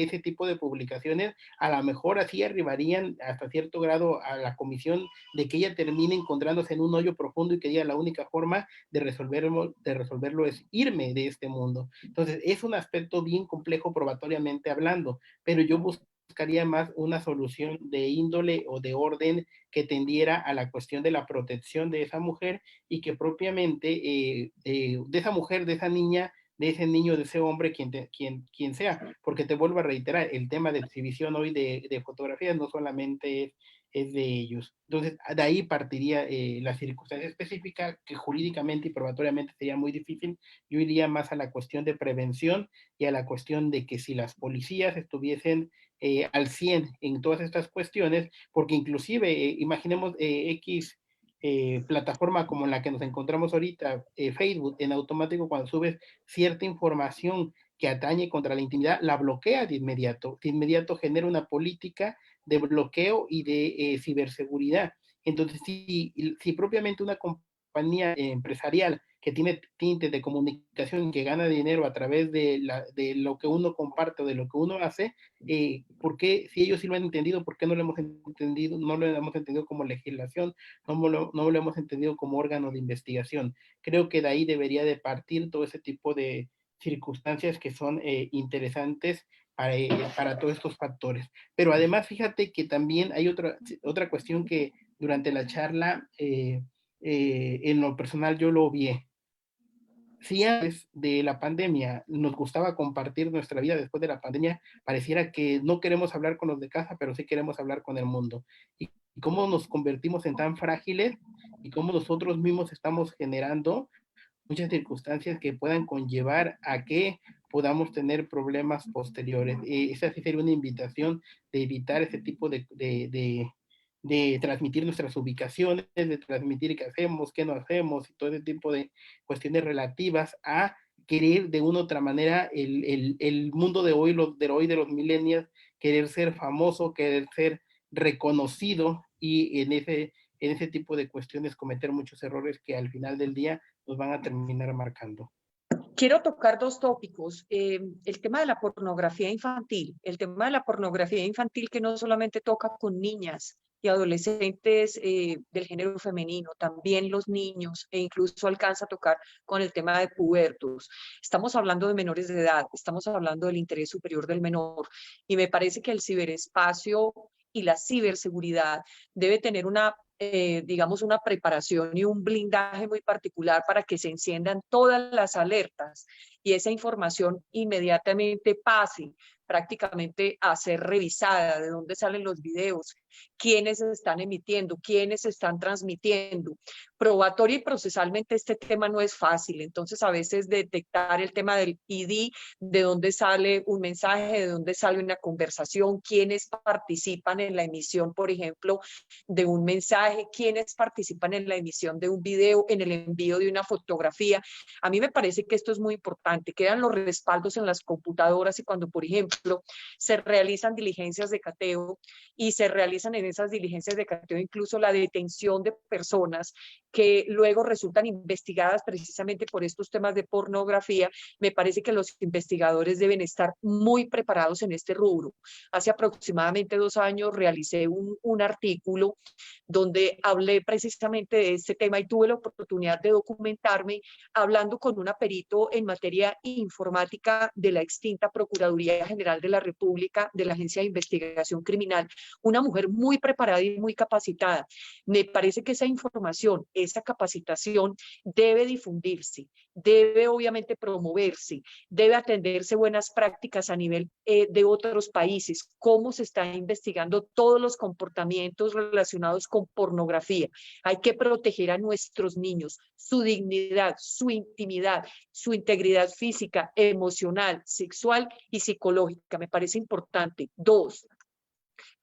ese tipo de publicaciones, a lo mejor así arribarían hasta cierto grado a la comisión de que ella termine encontrándose en un hoyo profundo y que diga la única forma de resolverlo es irme de este mundo. Entonces, es un aspecto bien complejo probatoriamente hablando, pero yo buscaría más una solución de índole o de orden que tendiera a la cuestión de la protección de esa mujer y que propiamente de esa mujer, de esa niña, de ese niño, de ese hombre, quien sea, porque te vuelvo a reiterar, el tema de exhibición hoy de fotografías no solamente es de ellos. Entonces, de ahí partiría la circunstancia específica, que jurídicamente y probatoriamente sería muy difícil. Yo iría más a la cuestión de prevención y a la cuestión de que si las policías estuviesen al 100 en todas estas cuestiones, porque inclusive, imaginemos X plataforma como la que nos encontramos ahorita, Facebook, en automático cuando subes cierta información que atañe contra la intimidad, la bloquea de inmediato genera una política de bloqueo y de ciberseguridad. Entonces, si propiamente una compañía empresarial que tiene tintes de comunicación, que gana dinero a través de lo que uno comparte o de lo que uno hace, ¿por qué, si ellos sí lo han entendido, por qué no lo hemos entendido, no lo hemos entendido como legislación, no lo hemos entendido como órgano de investigación? Creo que de ahí debería de partir todo ese tipo de circunstancias que son interesantes para todos estos factores. Pero además, fíjate que también hay otra cuestión que durante la charla, en lo personal, yo lo obvié. Si antes de la pandemia nos gustaba compartir nuestra vida, después de la pandemia pareciera que no queremos hablar con los de casa, pero sí queremos hablar con el mundo. Y cómo nos convertimos en tan frágiles y cómo nosotros mismos estamos generando muchas circunstancias que puedan conllevar a que podamos tener problemas posteriores. Esa sí sería una invitación de evitar ese tipo de transmitir nuestras ubicaciones, de transmitir qué hacemos, qué no hacemos, y todo ese tipo de cuestiones relativas a querer de una u otra manera el mundo de hoy, de los millennials, querer ser famoso, querer ser reconocido, y en ese tipo de cuestiones cometer muchos errores que al final del día nos van a terminar marcando. Quiero tocar dos tópicos. El tema de la pornografía infantil. El tema de la pornografía infantil que no solamente toca con niñas y adolescentes del género femenino, también los niños, e incluso alcanza a tocar con el tema de pubertos. Estamos hablando de menores de edad, estamos hablando del interés superior del menor, y me parece que el ciberespacio y la ciberseguridad debe tener digamos, una preparación y un blindaje muy particular para que se enciendan todas las alertas y esa información inmediatamente pase prácticamente a ser revisada, de dónde salen los videos, quiénes están emitiendo, quiénes están transmitiendo. Probatoria y procesalmente este tema no es fácil, entonces a veces detectar el tema del ID, de dónde sale un mensaje, de dónde sale una conversación, quiénes participan en la emisión, por ejemplo, de un mensaje, quiénes participan en la emisión de un video, en el envío de una fotografía. A mí me parece que esto es muy importante. Quedan los respaldos en las computadoras, y cuando, por ejemplo, se realizan diligencias de cateo y se realizan en esas diligencias de cateo incluso la detención de personas que luego resultan investigadas precisamente por estos temas de pornografía, me parece que los investigadores deben estar muy preparados en este rubro. Hace aproximadamente 2 años realicé un artículo donde hablé precisamente de este tema y tuve la oportunidad de documentarme hablando con una perito en materia informática de la extinta Procuraduría General de la República, de la Agencia de Investigación Criminal, una mujer muy preparada y muy capacitada. Me parece que esa información esa capacitación debe difundirse, debe obviamente promoverse, debe atenderse buenas prácticas a nivel de otros países, cómo se está investigando todos los comportamientos relacionados con pornografía. Hay que proteger a nuestros niños, su dignidad, su intimidad, su integridad física, emocional, sexual y psicológica. Me parece importante. 2,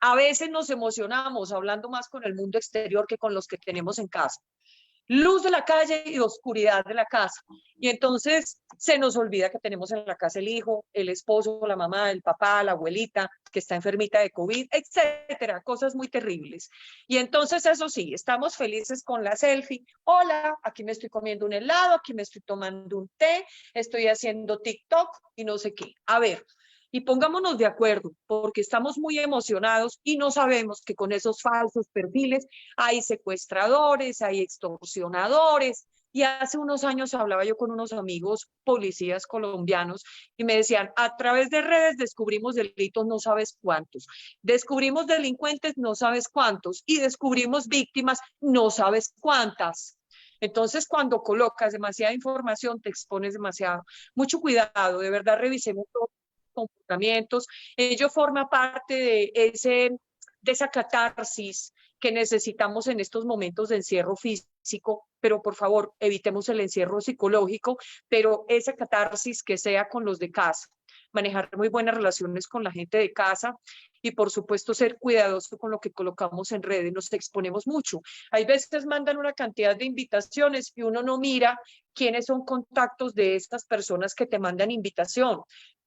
a veces nos emocionamos hablando más con el mundo exterior que con los que tenemos en casa. Luz de la calle y oscuridad de la casa. Y entonces se nos olvida que tenemos en la casa el hijo, el esposo, la mamá, el papá, la abuelita, que está enfermita de COVID, etcétera, cosas muy terribles. Y entonces eso sí, estamos felices con la selfie. Hola, aquí me estoy comiendo un helado, aquí me estoy tomando un té, estoy haciendo TikTok y no sé qué. A ver, y pongámonos de acuerdo, porque estamos muy emocionados y no sabemos que con esos falsos perfiles hay secuestradores, hay extorsionadores. Y hace unos años hablaba yo con unos amigos policías colombianos y me decían, a través de redes descubrimos delitos no sabes cuántos, descubrimos delincuentes no sabes cuántos y descubrimos víctimas no sabes cuántas. Entonces, cuando colocas demasiada información, te expones demasiado. Mucho cuidado, de verdad, revisemos todos los comportamientos. Ello forma parte de esa catarsis que necesitamos en estos momentos de encierro físico, pero por favor, evitemos el encierro psicológico, pero esa catarsis que sea con los de casa, manejar muy buenas relaciones con la gente de casa y por supuesto ser cuidadoso con lo que colocamos en redes, nos exponemos mucho. Hay veces mandan una cantidad de invitaciones y uno no mira quiénes son contactos de estas personas que te mandan invitación.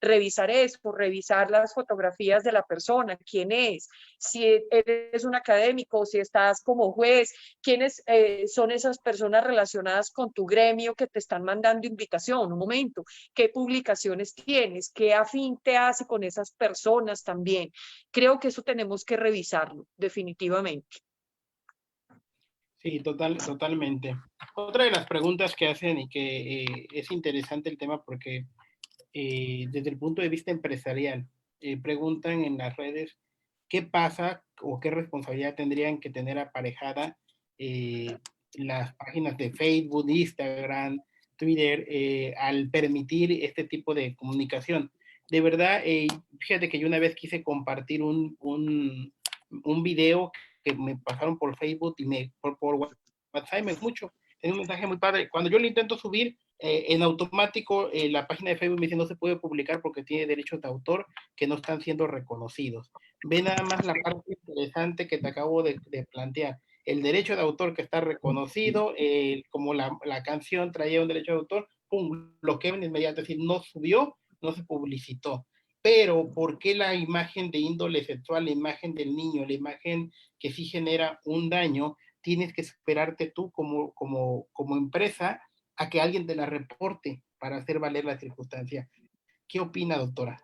Revisar eso, revisar las fotografías de la persona, quién es, si eres un académico, si estás como juez, quiénes son esas personas relacionadas con tu gremio que te están mandando invitación. Un momento, qué publicaciones tienes, qué afín te hace con esas personas también. Creo que eso tenemos que revisarlo, definitivamente. Sí, totalmente. Otra de las preguntas que hacen y que es interesante el tema porque desde el punto de vista empresarial, preguntan en las redes qué pasa o qué responsabilidad tendrían que tener aparejada las páginas de Facebook, Instagram, Twitter, al permitir este tipo de comunicación. De verdad, fíjate que yo una vez quise compartir un video que me pasaron por Facebook y por WhatsApp, mucho. Es un mensaje muy padre. Cuando yo lo intento subir, en automático la página de Facebook me dice no se puede publicar porque tiene derechos de autor que no están siendo reconocidos. Ve nada más la parte interesante que te acabo de plantear. El derecho de autor que está reconocido, como la canción traía un derecho de autor, pum, bloqueo en inmediato, es decir, no subió, no se publicitó. Pero, ¿por qué la imagen de índole sexual, la imagen del niño, la imagen que sí genera un daño, tienes que esperarte tú como empresa a que alguien te la reporte para hacer valer la circunstancia? ¿Qué opina, doctora?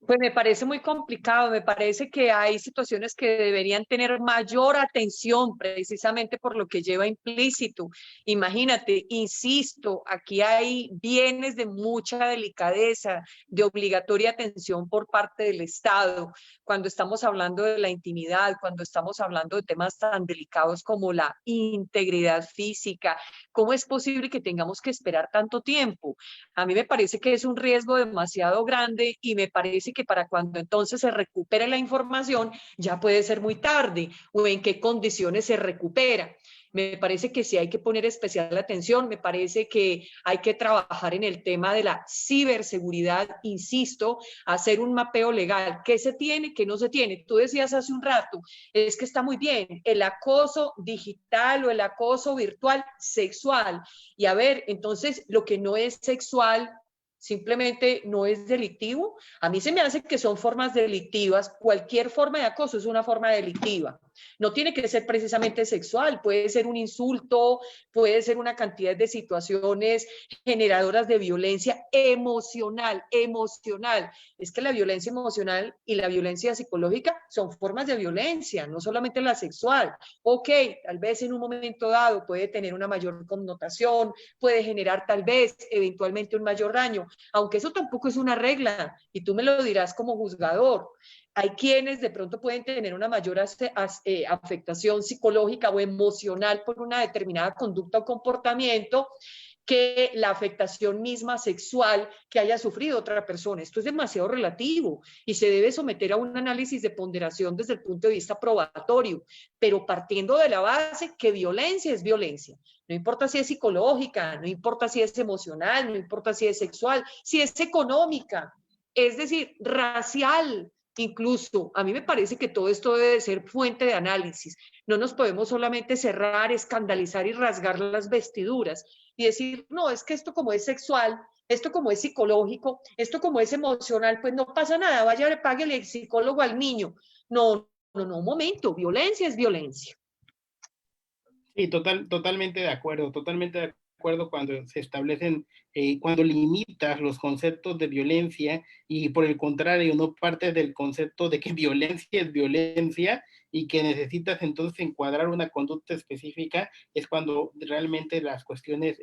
Pues me parece muy complicado, me parece que hay situaciones que deberían tener mayor atención precisamente por lo que lleva implícito. Imagínate, insisto, aquí hay bienes de mucha delicadeza, de obligatoria atención por parte del Estado, cuando estamos hablando de la intimidad, cuando estamos hablando de temas tan delicados como la integridad física. ¿Cómo es posible que tengamos que esperar tanto tiempo? A mí me parece que es un riesgo demasiado grande y me parece que para cuando entonces se recupere la información ya puede ser muy tarde o en qué condiciones se recupera. Me parece que sí hay que poner especial atención, me parece que hay que trabajar en el tema de la ciberseguridad, insisto, hacer un mapeo legal, qué se tiene, qué no se tiene. Tú decías hace un rato, es que está muy bien, el acoso digital o el acoso virtual sexual. Y a ver, entonces lo que no es sexual simplemente no es delictivo. A mí se me hace que son formas delictivas. Cualquier forma de acoso es una forma delictiva. No tiene que ser precisamente sexual, puede ser un insulto, puede ser una cantidad de situaciones generadoras de violencia emocional. Es que la violencia emocional y la violencia psicológica son formas de violencia, no solamente la sexual. Ok, tal vez en un momento dado puede tener una mayor connotación, puede generar tal vez eventualmente un mayor daño, aunque eso tampoco es una regla y tú me lo dirás como juzgador. Hay quienes de pronto pueden tener una mayor afectación psicológica o emocional por una determinada conducta o comportamiento que la afectación misma sexual que haya sufrido otra persona. Esto es demasiado relativo y se debe someter a un análisis de ponderación desde el punto de vista probatorio, pero partiendo de la base que violencia es violencia. No importa si es psicológica, no importa si es emocional, no importa si es sexual, si es económica, es decir, racial. Incluso a mí me parece que todo esto debe de ser fuente de análisis. No nos podemos solamente cerrar, escandalizar y rasgar las vestiduras y decir, no, es que esto como es sexual, esto como es psicológico, esto como es emocional, pues no pasa nada, vaya, páguele el psicólogo al niño. No, no, no, un momento, violencia es violencia. Sí, totalmente de acuerdo cuando se establecen, cuando limitas los conceptos de violencia y por el contrario no partes del concepto de que violencia es violencia y que necesitas entonces encuadrar una conducta específica, es cuando realmente las cuestiones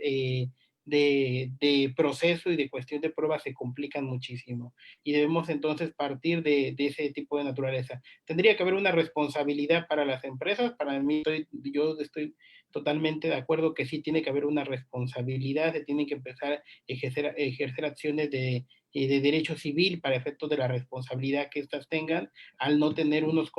de proceso y de cuestión de prueba se complican muchísimo y debemos entonces partir de ese tipo de naturaleza. Tendría que haber una responsabilidad para las empresas, para mí yo estoy totalmente de acuerdo que sí tiene que haber una responsabilidad, se tienen que empezar a ejercer acciones de derecho civil para efectos de la responsabilidad que éstas tengan al no tener unos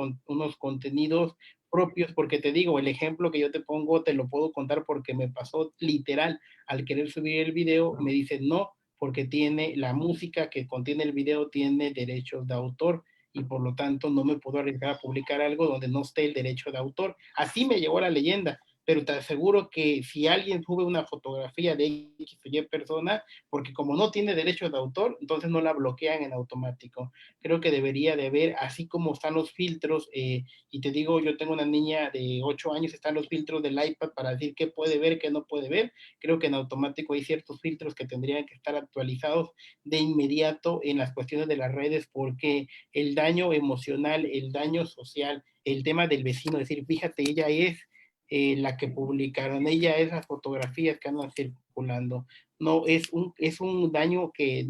contenidos propios, porque te digo, el ejemplo que yo te pongo te lo puedo contar porque me pasó literal, al querer subir el video me dicen no, porque tiene la música que contiene el video tiene derechos de autor y por lo tanto no me puedo arriesgar a publicar algo donde no esté el derecho de autor. Así me llegó la leyenda, pero te aseguro que si alguien sube una fotografía de X o Y persona, porque como no tiene derechos de autor, entonces no la bloquean en automático. Creo que debería de haber, así como están los filtros, y te digo, yo tengo una niña de 8 años, están los filtros del iPad para decir qué puede ver, qué no puede ver. Creo que en automático hay ciertos filtros que tendrían que estar actualizados de inmediato en las cuestiones de las redes, porque el daño emocional, el daño social, el tema del vecino, decir, fíjate, ella es la que publicaron, ella esas fotografías que andan circulando. No, es un daño que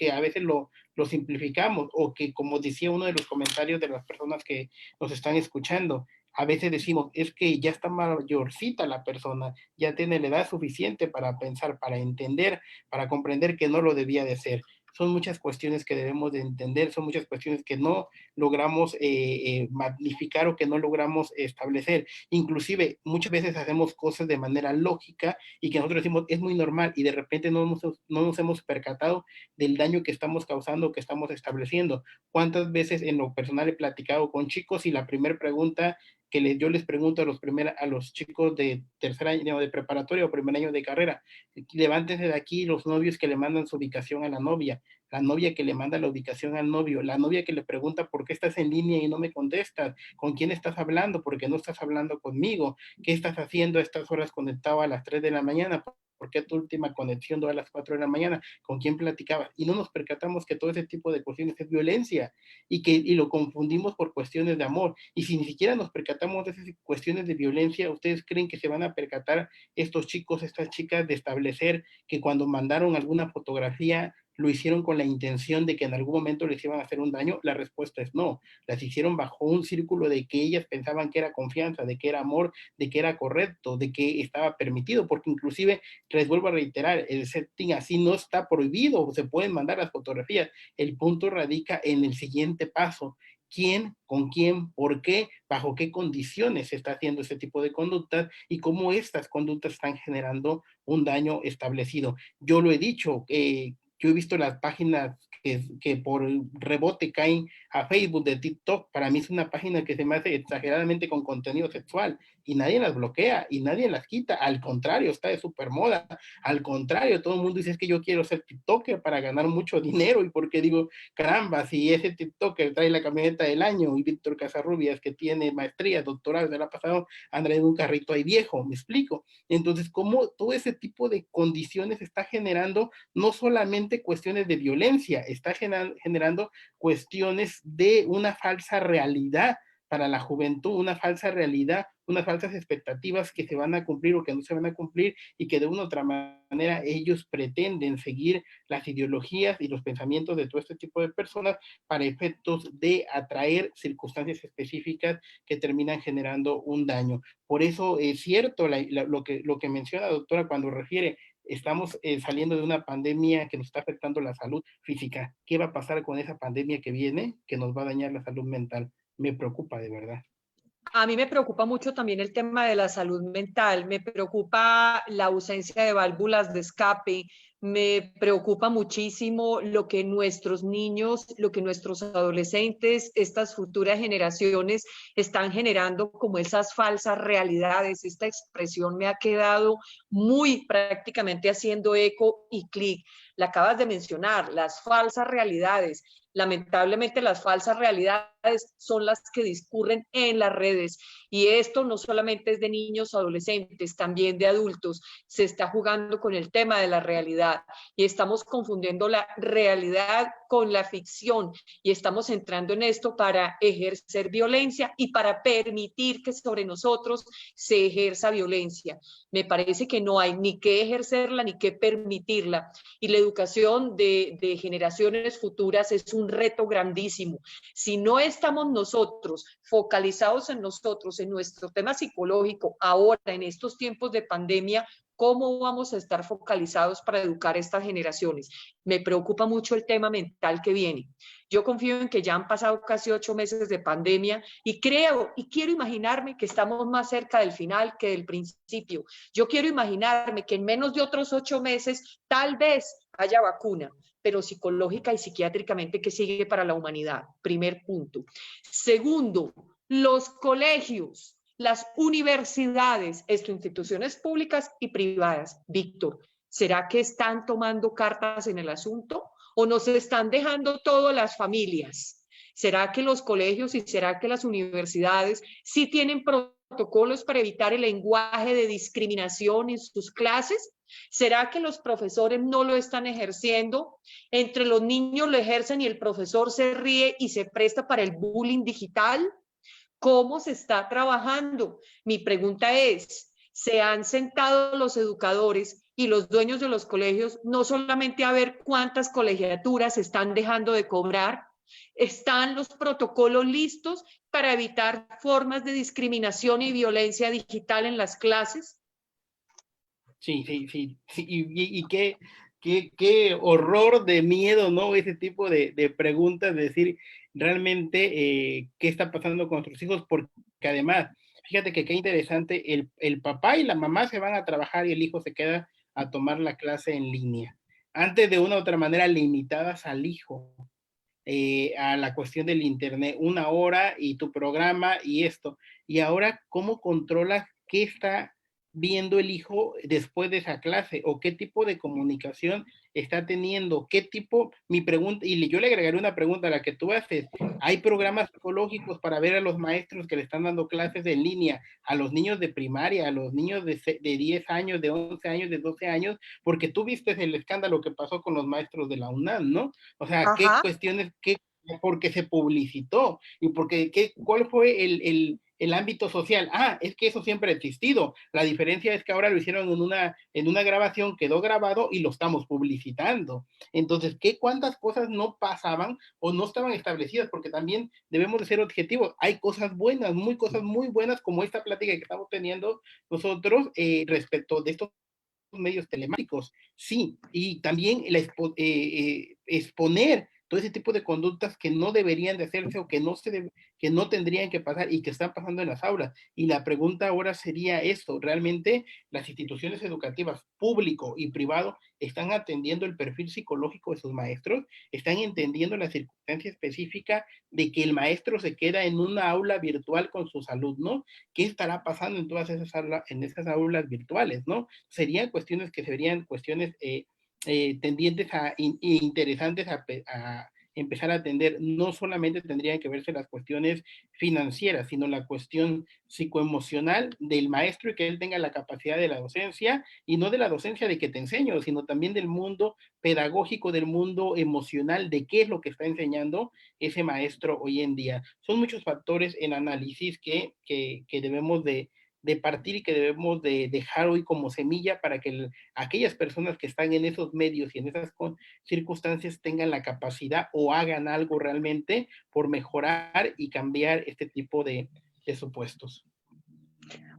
a veces lo simplificamos, o que, como decía uno de los comentarios de las personas que nos están escuchando, a veces decimos, es que ya está mayorcita la persona, ya tiene la edad suficiente para pensar, para entender, para comprender que no lo debía de ser. Son muchas cuestiones que debemos de entender, son muchas cuestiones que no logramos magnificar o que no logramos establecer. Inclusive, muchas veces hacemos cosas de manera lógica y que nosotros decimos es muy normal y de repente no nos hemos percatado del daño que estamos causando, que estamos estableciendo. ¿Cuántas veces en lo personal he platicado con chicos y la primera pregunta que yo les pregunto a los chicos de tercer año de preparatoria o primer año de carrera, levántense de aquí los novios que le mandan su ubicación a la novia que le manda la ubicación al novio, la novia que le pregunta por qué estás en línea y no me contestas, con quién estás hablando, porque no estás hablando conmigo, qué estás haciendo a estas horas conectado a las 3 de la mañana, ¿por qué tu última conexión a las 4 de la mañana? ¿Con quién platicabas? Y no nos percatamos que todo ese tipo de cuestiones es violencia y lo confundimos por cuestiones de amor. Y si ni siquiera nos percatamos de esas cuestiones de violencia, ¿ustedes creen que se van a percatar estos chicos, estas chicas de establecer que cuando mandaron alguna fotografía lo hicieron con la intención de que en algún momento les iban a hacer un daño? La respuesta es no. Las hicieron bajo un círculo de que ellas pensaban que era confianza, de que era amor, de que era correcto, de que estaba permitido, porque inclusive, les vuelvo a reiterar, el setting así no está prohibido, se pueden mandar las fotografías. El punto radica en el siguiente paso: quién, con quién, por qué, bajo qué condiciones se está haciendo ese tipo de conductas y cómo estas conductas están generando un daño establecido. Yo lo he dicho, yo he visto las páginas que por rebote caen a Facebook de TikTok. Para mí es una página que se me hace exageradamente con contenido sexual y nadie las bloquea y nadie las quita. Al contrario, está de súper moda. Al contrario, todo el mundo dice es que yo quiero ser TikToker para ganar mucho dinero. Y porque digo, caramba, si ese TikToker trae la camioneta del año y Víctor Casarrubias, que tiene maestría, doctorado, se la ha pasado, anda en un carrito ahí viejo, ¿me explico? Entonces, ¿cómo todo ese tipo de condiciones está generando no solamente cuestiones de violencia, está generando cuestiones de una falsa realidad para la juventud, una falsa realidad unas falsas expectativas que se van a cumplir o que no se van a cumplir, y que de una u otra manera ellos pretenden seguir las ideologías y los pensamientos de todo este tipo de personas para efectos de atraer circunstancias específicas que terminan generando un daño. Por eso es cierto lo que menciona la doctora cuando refiere, estamos saliendo de una pandemia que nos está afectando la salud física. ¿Qué va a pasar con esa pandemia que viene, que nos va a dañar la salud mental? Me preocupa de verdad. A mí me preocupa mucho también el tema de la salud mental, me preocupa la ausencia de válvulas de escape, me preocupa muchísimo lo que nuestros niños, lo que nuestros adolescentes, estas futuras generaciones están generando como esas falsas realidades. Esta expresión me ha quedado muy prácticamente haciendo eco y clic. La acabas de mencionar, las falsas realidades. Lamentablemente las falsas realidades son las que discurren en las redes, y esto no solamente es de niños o adolescentes, también de adultos. Se está jugando con el tema de la realidad y estamos confundiendo la realidad con la ficción, y estamos entrando en esto para ejercer violencia y para permitir que sobre nosotros se ejerza violencia. Me parece que no hay ni que ejercerla ni que permitirla, y la educación de generaciones futuras es un reto grandísimo. Si no estamos nosotros focalizados en nosotros, en nuestro tema psicológico, ahora en estos tiempos de pandemia, ¿cómo vamos a estar focalizados para educar a estas generaciones? Me preocupa mucho el tema mental que viene. Yo confío en que ya han pasado casi 8 meses de pandemia y creo y quiero imaginarme que estamos más cerca del final que del principio. Yo quiero imaginarme que en menos de otros 8 meses tal vez haya vacuna, pero psicológica y psiquiátricamente, ¿qué sigue para la humanidad? Primer punto. Segundo, los colegios, las universidades, esto, instituciones públicas y privadas. Víctor, ¿será que están tomando cartas en el asunto o nos están dejando todo las familias? ¿Será que los colegios y será que las universidades sí tienen protocolos para evitar el lenguaje de discriminación en sus clases? ¿Será que los profesores no lo están ejerciendo? Entre los niños lo ejercen y el profesor se ríe y se presta para el bullying digital. ¿Cómo se está trabajando? Mi pregunta es, ¿se han sentado los educadores y los dueños de los colegios no solamente a ver cuántas colegiaturas están dejando de cobrar? ¿Están los protocolos listos para evitar formas de discriminación y violencia digital en las clases? Sí. Y qué horror de miedo, ¿no? Ese tipo de preguntas, de decir realmente qué está pasando con nuestros hijos, porque además, fíjate que qué interesante, el papá y la mamá se van a trabajar y el hijo se queda a tomar la clase en línea. Antes, de una u otra manera, limitadas al hijo, a la cuestión del internet, 1 hora y tu programa y esto. Y ahora, ¿cómo controlas qué está viendo el hijo después de esa clase, o qué tipo de comunicación está teniendo? ¿Qué tipo? Mi pregunta, y yo le agregaré una pregunta a la que tú haces: ¿hay programas psicológicos para ver a los maestros que le están dando clases en línea a los niños de primaria, a los niños de 10 años, de 11 años, de 12 años? Porque tú viste el escándalo que pasó con los maestros de la UNAM, ¿no? O sea, ¿qué cuestiones, porque se publicitó y porque cuál fue el ámbito social? Es que eso siempre ha existido. La diferencia es que ahora lo hicieron en una grabación, quedó grabado y lo estamos publicitando. Entonces, ¿cuántas cosas no pasaban o no estaban establecidas? Porque también debemos de ser objetivos. Hay cosas cosas muy buenas, como esta plática que estamos teniendo nosotros respecto de estos medios telemáticos, sí, y también exponer todo ese tipo de conductas que no deberían de hacerse, o que no tendrían que pasar y que están pasando en las aulas. Y la pregunta ahora sería esto: ¿realmente las instituciones educativas, público y privado, están atendiendo el perfil psicológico de sus maestros? ¿Están entendiendo la circunstancia específica de que el maestro se queda en una aula virtual con sus alumnos? ¿Qué estará pasando en todas esas aulas virtuales, no? Serían cuestiones que serían cuestiones tendientes interesantes a empezar a atender. No solamente tendrían que verse las cuestiones financieras, sino la cuestión psicoemocional del maestro, y que él tenga la capacidad de la docencia, y no de la docencia de que te enseño, sino también del mundo pedagógico, del mundo emocional, de qué es lo que está enseñando ese maestro hoy en día. Son muchos factores en análisis que debemos de partir y que debemos de dejar hoy como semilla para que aquellas personas que están en esos medios y en esas circunstancias tengan la capacidad o hagan algo realmente por mejorar y cambiar este tipo de supuestos.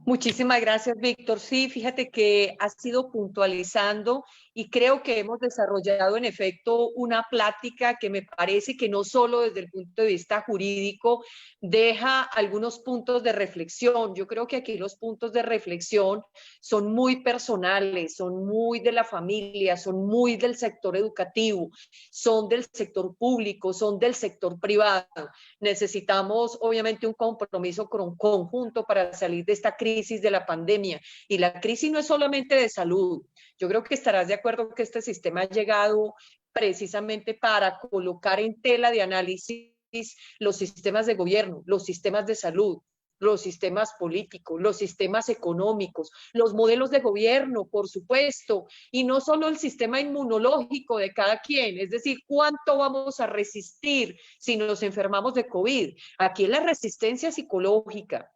Muchísimas gracias, Víctor. Sí, fíjate que has ido puntualizando y creo que hemos desarrollado en efecto una plática que me parece que no solo desde el punto de vista jurídico deja algunos puntos de reflexión. Yo creo que aquí los puntos de reflexión son muy personales, son muy de la familia, son muy del sector educativo, son del sector público, son del sector privado. Necesitamos obviamente un compromiso conjunto para salir de esta crisis de la pandemia. Y la crisis no es solamente de salud. Yo creo que estarás de acuerdo que este sistema ha llegado precisamente para colocar en tela de análisis los sistemas de gobierno, los sistemas de salud, los sistemas políticos, los sistemas económicos, los modelos de gobierno, por supuesto, y no solo el sistema inmunológico de cada quien, es decir, cuánto vamos a resistir si nos enfermamos de COVID. Aquí es la resistencia psicológica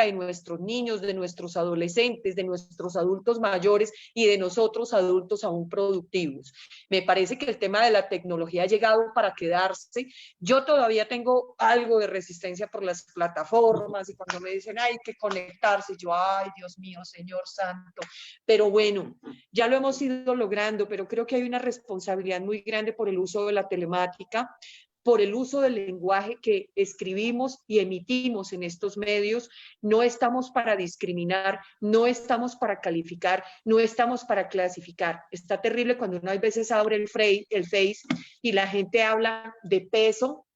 de nuestros niños, de nuestros adolescentes, de nuestros adultos mayores y de nosotros adultos aún productivos. Me parece que el tema de la tecnología ha llegado para quedarse. Yo todavía tengo algo de resistencia por las plataformas y cuando me dicen hay que conectarse, yo, ay, Dios mío, Señor Santo. Pero bueno, ya lo hemos ido logrando, pero creo que hay una responsabilidad muy grande por el uso de la telemática, por el uso del lenguaje que escribimos y emitimos en estos medios. No estamos para discriminar, no estamos para calificar, no estamos para clasificar. Está terrible cuando uno a veces abre el Face y la gente habla de peso.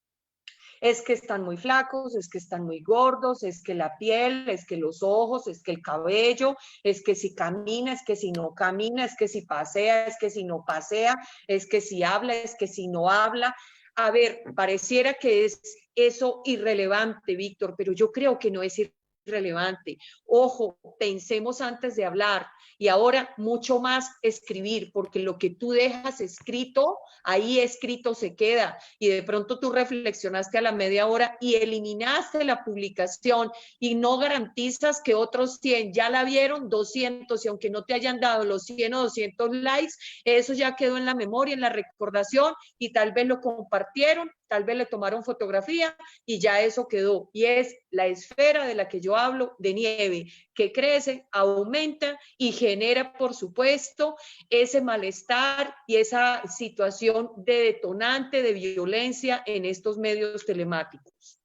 Es que están muy flacos, es que están muy gordos, es que la piel, es que los ojos, es que el cabello, es que si camina, es que si no camina, es que si pasea, es que si no pasea, es que si habla, es que si no habla. A ver, pareciera que es eso irrelevante, Víctor, pero yo creo que no es irrelevante. Ojo, pensemos antes de hablar y ahora mucho más escribir, porque lo que tú dejas escrito, ahí escrito se queda y de pronto tú reflexionaste a la media hora y eliminaste la publicación y no garantizas que otros 100 ya la vieron, 200, y aunque no te hayan dado los 100 o 200 likes, eso ya quedó en la memoria, en la recordación y tal vez lo compartieron, tal vez le tomaron fotografía y ya eso quedó. Y es la esfera de la que yo hablo de nieve, que crece, aumenta y genera, por supuesto, ese malestar y esa situación de detonante de violencia en estos medios telemáticos.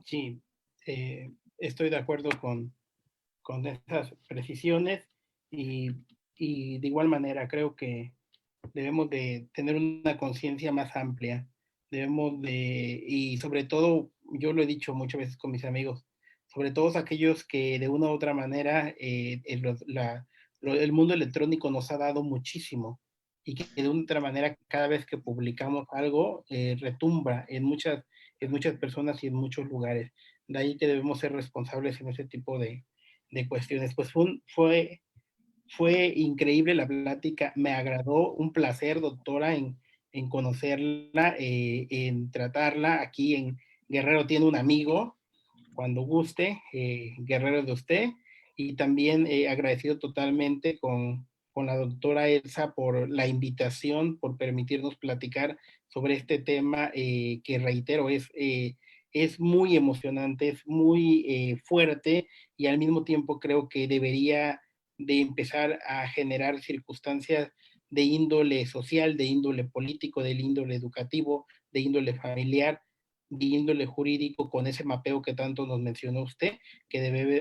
Sí, estoy de acuerdo con esas precisiones y de igual manera creo que debemos de tener una conciencia más amplia, y sobre todo, yo lo he dicho muchas veces con mis amigos, sobre todo aquellos que de una u otra manera el mundo electrónico nos ha dado muchísimo y que de una u otra manera cada vez que publicamos algo retumba en muchas personas y en muchos lugares. De ahí que debemos ser responsables en ese tipo de cuestiones. Pues fue increíble la plática, me agradó, un placer, doctora, en conocerla, en tratarla. Aquí en Guerrero tiene un amigo, cuando guste, Guerrero de usted, y también agradecido totalmente con la doctora Elsa por la invitación, por permitirnos platicar sobre este tema que reitero, es muy emocionante, es muy fuerte y al mismo tiempo creo que debería de empezar a generar circunstancias de índole social, de índole político, de índole educativo, de índole familiar, de índole jurídico, con ese mapeo que tanto nos mencionó usted, que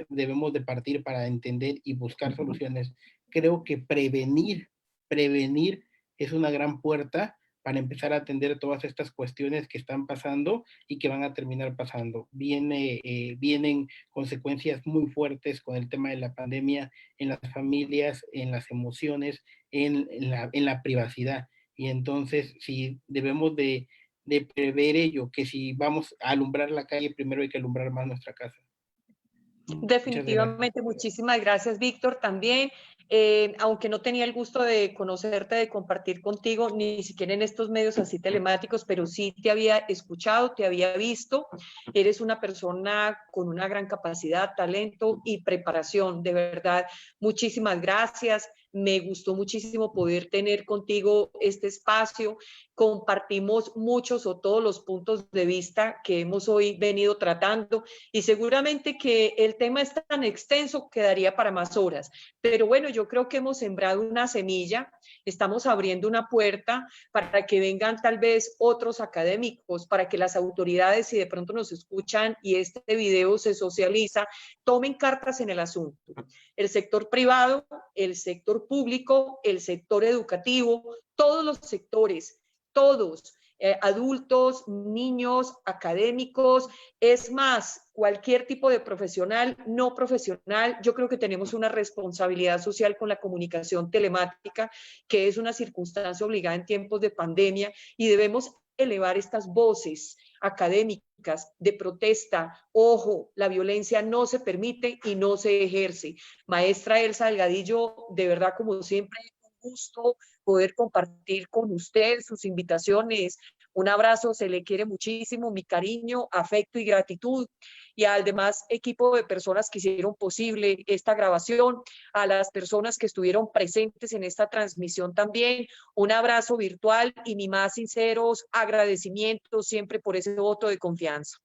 debemos de partir para entender y buscar soluciones. Creo que prevenir es una gran puerta para empezar a atender todas estas cuestiones que están pasando y que van a terminar pasando. Vienen consecuencias muy fuertes con el tema de la pandemia en las familias, en las emociones, en la privacidad. Y entonces, si debemos de prever ello, que si vamos a alumbrar la calle, primero hay que alumbrar más nuestra casa. Definitivamente, muchísimas gracias, Víctor. También aunque no tenía el gusto de conocerte, de compartir contigo, ni siquiera en estos medios así telemáticos, pero sí te había escuchado, te había visto. Eres una persona con una gran capacidad, talento y preparación. De verdad, muchísimas gracias. Me gustó muchísimo poder tener contigo este espacio. Compartimos muchos o todos los puntos de vista que hemos hoy venido tratando y seguramente que el tema es tan extenso que daría para más horas. Pero bueno, yo creo que hemos sembrado una semilla, estamos abriendo una puerta para que vengan tal vez otros académicos, para que las autoridades, si de pronto nos escuchan y este video se socializa, tomen cartas en el asunto. El sector privado, el sector público, el sector educativo, todos los sectores, todos, adultos, niños, académicos, es más, cualquier tipo de profesional, no profesional, yo creo que tenemos una responsabilidad social con la comunicación telemática, que es una circunstancia obligada en tiempos de pandemia, y debemos elevar estas voces académicas de protesta. Ojo, la violencia no se permite y no se ejerce. Maestra Elsa Delgadillo, de verdad, como siempre, un gusto poder compartir con usted sus invitaciones. Un abrazo, se le quiere muchísimo, mi cariño, afecto y gratitud. Y al demás equipo de personas que hicieron posible esta grabación, a las personas que estuvieron presentes en esta transmisión también, un abrazo virtual y mi más sinceros agradecimientos siempre por ese voto de confianza.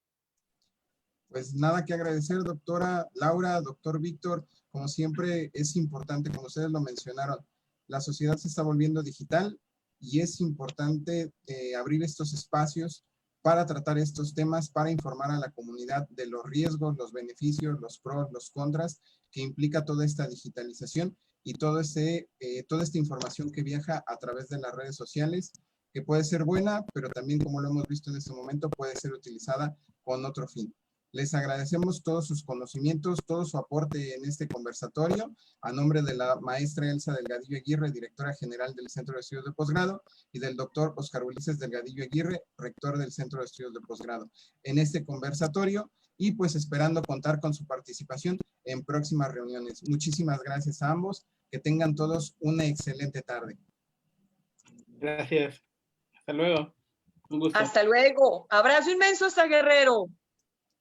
Pues nada que agradecer, doctora Laura, doctor Víctor. Como siempre, es importante, como ustedes lo mencionaron, la sociedad se está volviendo digital y es importante abrir estos espacios para tratar estos temas, para informar a la comunidad de los riesgos, los beneficios, los pros, los contras que implica toda esta digitalización y toda esta información que viaja a través de las redes sociales, que puede ser buena, pero también, como lo hemos visto en este momento, puede ser utilizada con otro fin. Les agradecemos todos sus conocimientos, todo su aporte en este conversatorio, a nombre de la maestra Elsa Delgadillo Aguirre, directora general del Centro de Estudios de Posgrado, y del doctor Oscar Ulises Delgadillo Aguirre, rector del Centro de Estudios de Posgrado, en este conversatorio, y pues esperando contar con su participación en próximas reuniones. Muchísimas gracias a ambos, que tengan todos una excelente tarde. Gracias. Hasta luego. Un gusto. Hasta luego. Abrazo inmenso hasta Guerrero.